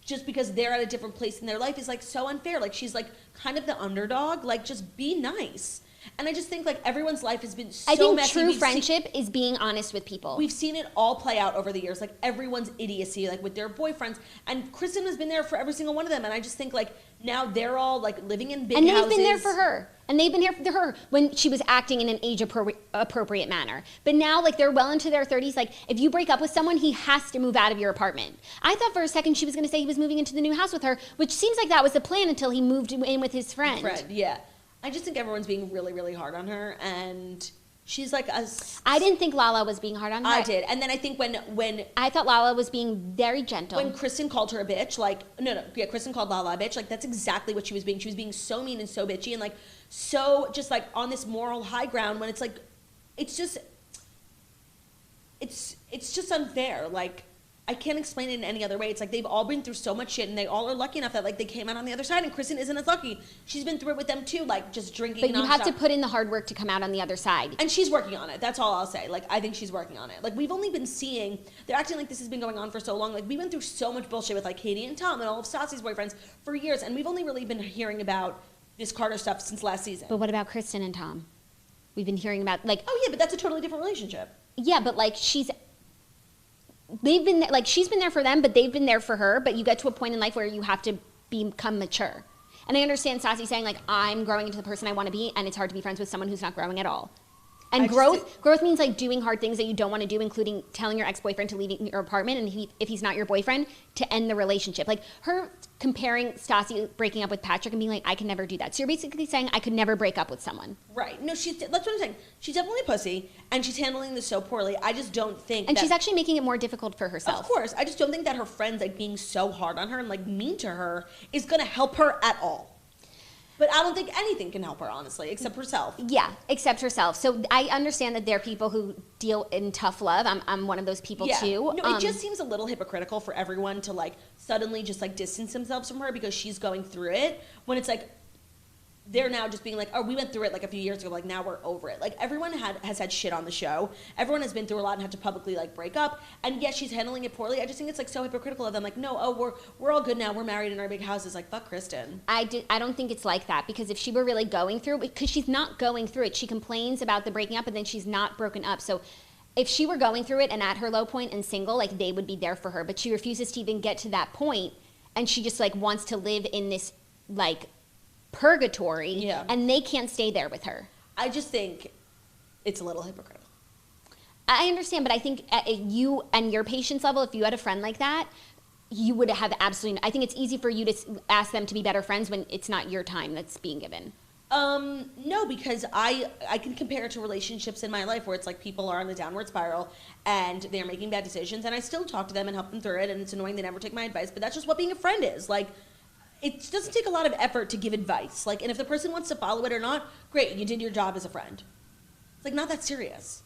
just because they're at a different place in their life is like so unfair. Like, she's like kind of the underdog. Like, just be nice. And I just think like everyone's life has been so I think messy. true friendship is being honest with people. We've seen it all play out over the years, like everyone's idiocy, like with their boyfriends. And Kristen has been there for every single one of them. And I just think like now they're all like living in big houses. And they've been there for her. And they've been here for her when she was acting in an age-appropriate manner. But now, like, they're well into their 30s. Like, if you break up with someone, he has to move out of your apartment. I thought for a second she was going to say he was moving into the new house with her, which seems like that was the plan until he moved in with his friend. Yeah. I just think everyone's being really, really hard on her. And she's like a... I didn't think Lala was being hard on her. I did. And then I think when I thought Lala was being very gentle. When Kristen called her a bitch, like, Kristen called Lala a bitch, like, that's exactly what she was being. She was being so mean and so bitchy and, like, so just, like, on this moral high ground when it's, like, it's just unfair. Like, I can't explain it in any other way. It's like they've all been through so much shit, and they all are lucky enough that, like, they came out on the other side, and Kristen isn't as lucky. She's been through it with them, too, like, just drinking But you have to nonstop. put in the hard work to come out on the other side. And she's working on it. That's all I'll say. Like, I think she's working on it. Like, we've only been seeing, they're acting like this has been going on for so long. Like, we went through so much bullshit with, like, Katie and Tom and all of Stassi's boyfriends for years, and we've only really been hearing about this Carter stuff since last season. But what about Kristen and Tom? We've been hearing about, like... Oh, yeah, but that's a totally different relationship. Yeah, but, like, she's been there for them, but they've been there for her. But you get to a point in life where you have to become mature. And I understand Stassi saying, like, I'm growing into the person I want to be, and it's hard to be friends with someone who's not growing at all. And growth means, like, doing hard things that you don't want to do, including telling your ex-boyfriend to leave your apartment, and if he's not your boyfriend, to end the relationship. Like, her comparing Stassi breaking up with Patrick and being like, I can never do that. So you're basically saying I could never break up with someone. Right. No, that's what I'm saying. She's definitely a pussy, and she's handling this so poorly. I just don't think And she's actually making it more difficult for herself. Of course. I just don't think that her friends, like, being so hard on her and, like, mean to her is going to help her at all. But I don't think anything can help her, honestly, except herself. Yeah, except herself. So I understand that there are people who deal in tough love. I'm one of those people, too. No, it just seems a little hypocritical for everyone to, like, suddenly just, like, distance themselves from her because she's going through it, when it's, like, they're now just being like, oh, we went through it, like, a few years ago, like, now we're over it. Like, everyone has had shit on the show. Everyone has been through a lot and had to publicly, like, break up. And yes, she's handling it poorly. I just think it's, like, so hypocritical of them. Like, no, oh, we're all good now. We're married in our big houses. Like, fuck Kristen. I don't think it's like that, because if she were really going through it, because she's not going through it. She complains about the breaking up, and then she's not broken up. So if she were going through it and at her low point and single, like, they would be there for her. But she refuses to even get to that point, and she just, like, wants to live in this, like, purgatory, and they can't stay there with her. I just think it's a little hypocritical. I understand, but I think you and your patience level, if you had a friend like that, you would have absolutely, I think it's easy for you to ask them to be better friends when it's not your time that's being given. No, because I can compare it to relationships in my life where it's like people are on the downward spiral and they're making bad decisions, and I still talk to them and help them through it, and it's annoying they never take my advice, but that's just what being a friend is. Like, it doesn't take a lot of effort to give advice. Like, and if the person wants to follow it or not, great, you did your job as a friend. It's, like, not that serious.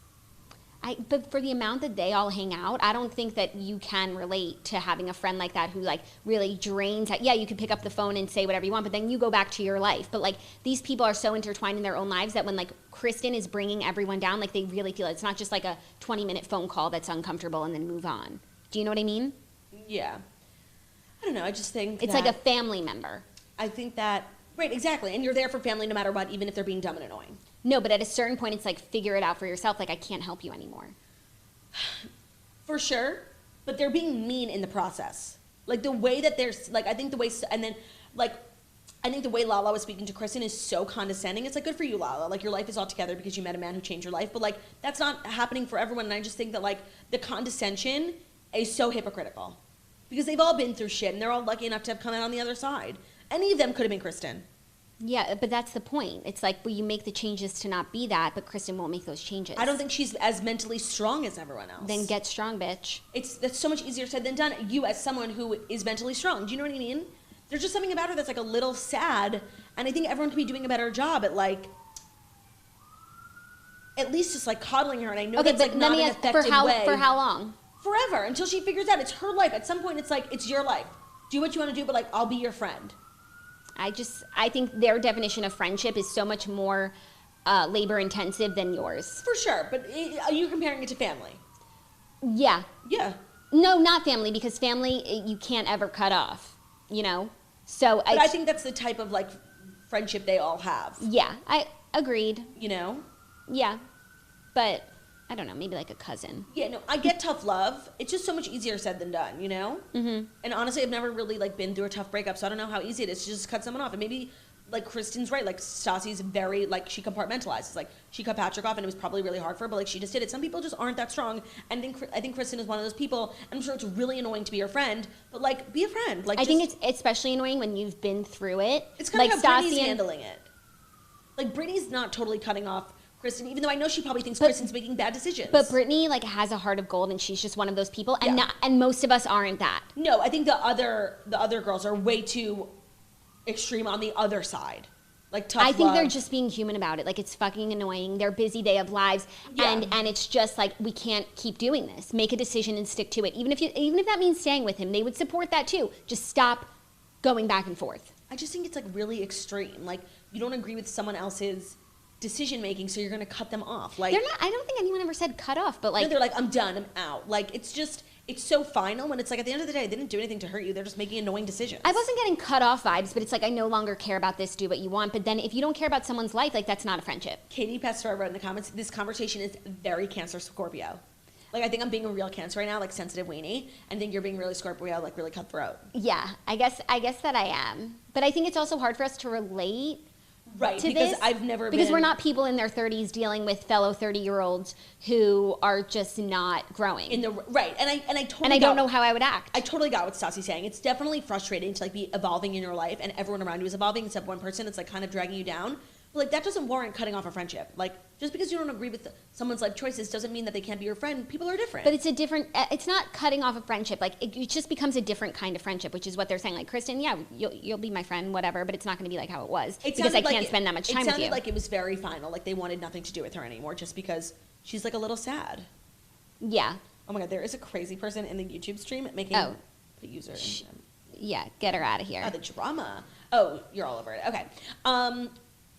But for the amount that they all hang out, I don't think that you can relate to having a friend like that who, like, really drains. Yeah, you can pick up the phone and say whatever you want, but then you go back to your life. But, like, these people are so intertwined in their own lives that when, like, Kristen is bringing everyone down, like, they really feel it. It's not just like a 20-minute phone call that's uncomfortable and then move on. Do you know what I mean? Yeah. I don't know, I just think it's like a family member. I think that, right, exactly. And you're there for family no matter what, even if they're being dumb and annoying. No, but at a certain point, it's like, figure it out for yourself. Like, I can't help you anymore. For sure. But they're being mean in the process. Like, the way that they're, like, I think the way, and then, like, I think the way Lala was speaking to Kristen is so condescending. It's like, good for you, Lala. Like, your life is all together because you met a man who changed your life. But, like, that's not happening for everyone. And I just think that, like, the condescension is so hypocritical. Because they've all been through shit, and they're all lucky enough to have come out on the other side. Any of them could have been Kristen. Yeah, but that's the point. It's like, well, you make the changes to not be that, but Kristen won't make those changes. I don't think she's as mentally strong as everyone else. Then get strong, bitch. That's so much easier said than done. You as someone who is mentally strong. Do you know what I mean? There's just something about her that's, like, a little sad, and I think everyone could be doing a better job at, like, at least just, like, coddling her. And I know that's, like, not an effective way. For how long? Forever, until she figures out it's her life. At some point, it's like, it's your life. Do what you want to do, but, like, I'll be your friend. I think their definition of friendship is so much more labor intensive than yours. For sure, but are you comparing it to family? Yeah. Yeah. No, not family, because family you can't ever cut off, you know? So but I think that's the type of, like, friendship they all have. Yeah, I agreed. You know? Yeah, but I don't know, maybe like a cousin. Yeah, no, I get tough love. It's just so much easier said than done, you know? Mm-hmm. And honestly, I've never really, like, been through a tough breakup, so I don't know how easy it is to just cut someone off. And maybe, like, Kristen's right. Like, Stassi's very, like, she compartmentalizes. Like, she cut Patrick off, and it was probably really hard for her, but, like, she just did it. Some people just aren't that strong. And I think Kristen is one of those people. I'm sure it's really annoying to be your friend, but, like, be a friend. Like, I think it's especially annoying when you've been through it. It's kind of like how Brittany's handling it. Like, Brittany's not totally cutting off Kristen, even though I know she probably thinks Kristen's making bad decisions. But Brittany, like, has a heart of gold, and she's just one of those people, and and most of us aren't that. No, I think the other girls are way too extreme on the other side. Like, tough love. They're just being human about it. Like, it's fucking annoying. They're busy. They have lives, and it's just like, we can't keep doing this. Make a decision and stick to it. Even if that means staying with him, they would support that too. Just stop going back and forth. I just think it's, like, really extreme. Like, you don't agree with someone else's decision making, so you're gonna cut them off. Like, they're not. I don't think anyone ever said cut off, but, like, no, they're like, I'm done, I'm out. Like, it's so final when it's like, at the end of the day, they didn't do anything to hurt you. They're just making annoying decisions. I wasn't getting cut off vibes, but it's like, I no longer care about this. Do what you want. But then if you don't care about someone's life, like, that's not a friendship. Katie Pastor wrote in the comments, this conversation is very Cancer Scorpio. Like, I think I'm being a real Cancer right now, like sensitive weenie, and I think you're being really Scorpio, like really cutthroat. Yeah, I guess that I am. But I think it's also hard for us to relate. Right, to because this, I've never because been... we're not people in their 30s dealing with fellow 30-year-olds who are just not growing. Right, and I totally and I don't know how I would act. I totally got what Stassi's saying. It's definitely frustrating to like be evolving in your life, and everyone around you is evolving except one person. It's like kind of dragging you down. But like that doesn't warrant cutting off a friendship. Like just because you don't agree with someone's life choices doesn't mean that they can't be your friend. People are different. But it's not cutting off a friendship. Like it just becomes a different kind of friendship, which is what they're saying. Like, Kristen, yeah, you'll be my friend, whatever, but it's not going to be like how it was because I can't spend that much time with you. It sounded like it was very final. Like they wanted nothing to do with her anymore just because she's like a little sad. Yeah. Oh my God, there is a crazy person in the YouTube stream making the user. Yeah, get her out of here. Oh, the drama. Oh, you're all over it. Okay.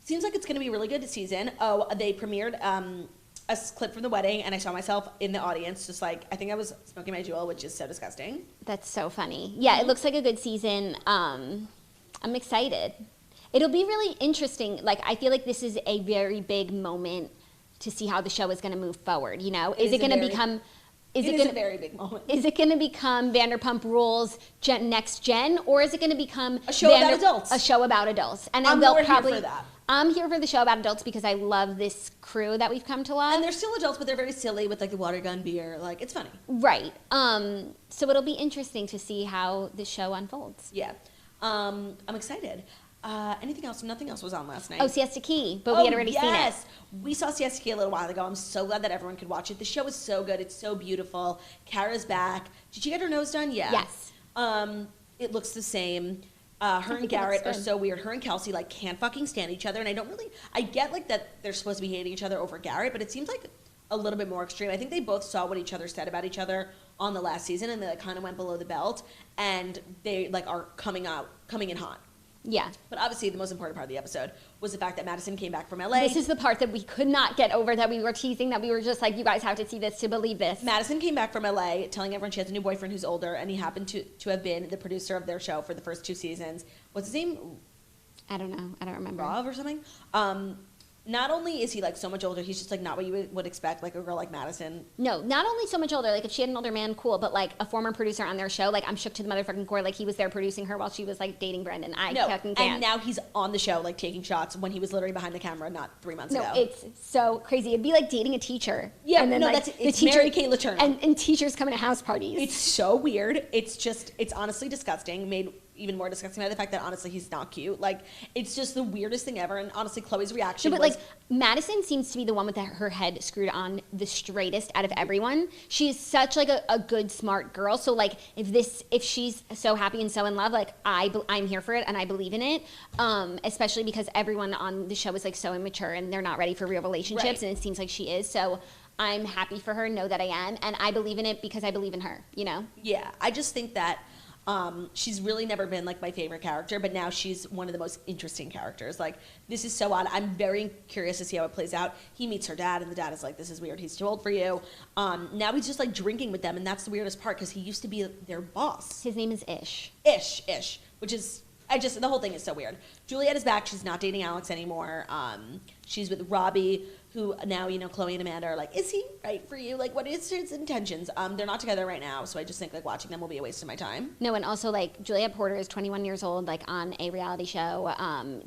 Seems like it's going to be a really good season. Oh, they premiered a clip from the wedding, and I saw myself in the audience, just like, I think I was smoking my jewel, which is so disgusting. That's so funny. Yeah, it looks like a good season. I'm excited. It'll be really interesting. Like, I feel like this is a very big moment to see how the show is going to move forward, you know? Is it going to become... It is a very big moment. Is it going to become Vanderpump Rules next gen, or is it going to become a show about adults? A show about adults, and I'm they'll more probably. Here for that. I'm here for the show about adults because I love this crew that we've come to love. And they're still adults, but they're very silly with like the water gun beer. Like it's funny, right? So it'll be interesting to see how the show unfolds. Yeah, I'm excited. Anything else? Nothing else was on last night. Oh, Siesta Key, but we had already seen it. Yes, we saw Siesta Key a little while ago. I'm so glad that everyone could watch it. The show is so good. It's so beautiful. Kara's back. Did she get her nose done? Yeah. Yes. It looks the same. Her and Garrett are so weird. Her and Kelsey like can't fucking stand each other, and I get like that they're supposed to be hating each other over Garrett, but it seems like a little bit more extreme. I think they both saw what each other said about each other on the last season, and they like kind of went below the belt, and they like are coming in hot. Yeah. But obviously the most important part of the episode was the fact that Madison came back from LA. This is the part that we could not get over, that we were teasing, that we were just like, you guys have to see this to believe this. Madison came back from LA telling everyone she has a new boyfriend who's older, and he happened to have been the producer of their show for the first 2 seasons. What's his name? I don't know. I don't remember. Rob or something? Not only is he like so much older, he's just like not what you would expect, like a girl like Madison. No, not only so much older, like if she had an older man, cool, but like a former producer on their show, like I'm shook to the motherfucking core, like he was there producing her while she was like dating Brendan. I fucking can't. And now he's on the show like taking shots when he was literally behind the camera not 3 months ago. No, it's so crazy. It'd be like dating a teacher. Yeah, and then, no, like, it's Mary Kay Letourneau. And teachers coming to house parties. It's so weird. It's honestly disgusting. Made even more disgusting by the fact that honestly he's not cute. Like it's just the weirdest thing ever. And honestly, Chloe's reaction but was, like Madison seems to be the one with her head screwed on the straightest out of everyone. She is such like a good, smart girl. So like if she's so happy and so in love, like I'm here for it and I believe in it. Especially because everyone on the show is like so immature and they're not ready for real relationships, right. And it seems like she is. So I'm happy for her, know that I am, and I believe in it because I believe in her, you know? Yeah, I just think that she's really never been like my favorite character, but now she's one of the most interesting characters. Like this is so odd. I'm very curious to see how it plays out. He meets her dad, and the dad is like, "This is weird. He's too old for you." Now he's just like drinking with them, and that's the weirdest part because he used to be their boss. His name is Ish. Ish, which is the whole thing is so weird. Juliet is back. She's not dating Alex anymore. She's with Robbie, who now, you know, Chloe and Amanda are like, is he right for you? Like, what is his intentions? They're not together right now, so I just think, like, watching them will be a waste of my time. No, and also, like, Juliet Porter is 21 years old, like, on a reality show,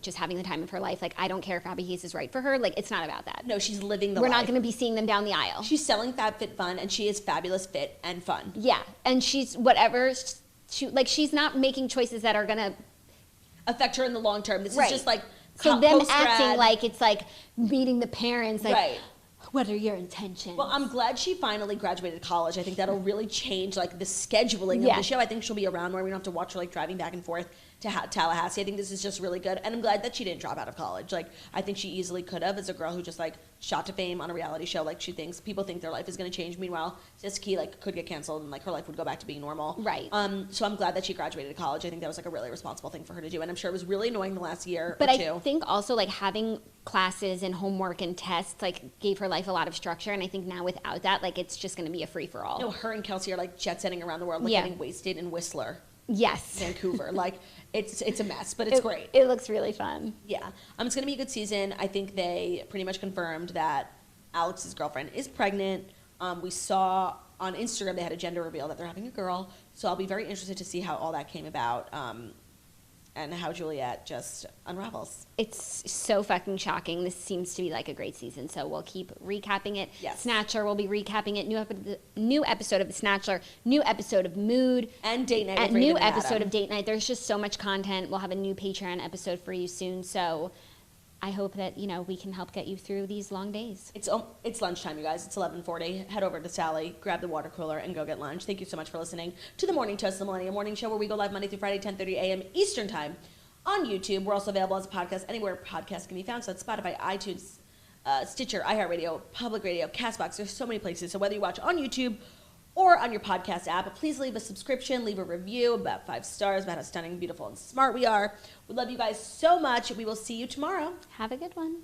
just having the time of her life. Like, I don't care if Abby Hayes is right for her. Like, it's not about that. No, she's living the life. We're not going to be seeing them down the aisle. She's selling Fab Fit Fun, and she is fabulous, fit, and fun. Yeah, and she's whatever. She's not making choices that are going to affect her in the long term. This right. is just, like, so them acting like it's, like, meeting the parents, like, right. What are your intentions? Well, I'm glad she finally graduated college. I think that'll really change like the scheduling of the show. I think she'll be around where we don't have to watch her like driving back and forth to Tallahassee. I think this is just really good. And I'm glad that she didn't drop out of college. Like, I think she easily could have as a girl who just like shot to fame on a reality show. Like people think their life is going to change. Meanwhile, Siesta Key like could get canceled and like her life would go back to being normal. Right. So I'm glad that she graduated college. I think that was like a really responsible thing for her to do. And I'm sure it was really annoying the last year but or two. I think also like having classes and homework and tests like gave her life a lot of structure, and I think now without that, like it's just going to be a free for all. No, her and Kelsey are like jet setting around the world, like getting wasted in Whistler. Yes, Vancouver. Like it's a mess, but it's great. It looks really fun. Yeah, it's going to be a good season. I think they pretty much confirmed that Alex's girlfriend is pregnant. We saw on Instagram they had a gender reveal that they're having a girl. So I'll be very interested to see how all that came about and how Juliette just unravels. It's so fucking shocking. This seems to be like a great season, so we'll keep recapping it. Yes. Snatcher, we'll be recapping it. New episode of The Snatcher, new episode of Mood. And Date Night. And new episode of Date Night. There's just so much content. We'll have a new Patreon episode for you soon, so I hope that, we can help get you through these long days. It's lunchtime, you guys. It's 11:40. Head over to Sally, grab the water cooler, and go get lunch. Thank you so much for listening to the Morning Toast, the Millennium Morning Show, where we go live Monday through Friday, 10:30 a.m. Eastern Time on YouTube. We're also available as a podcast anywhere podcasts can be found. So that's Spotify, iTunes, Stitcher, iHeartRadio, Public Radio, CastBox. There's so many places. So whether you watch on YouTube or on your podcast app, please leave a subscription, leave a review about 5 stars about how stunning, beautiful, and smart we are. We love you guys so much. We will see you tomorrow. Have a good one.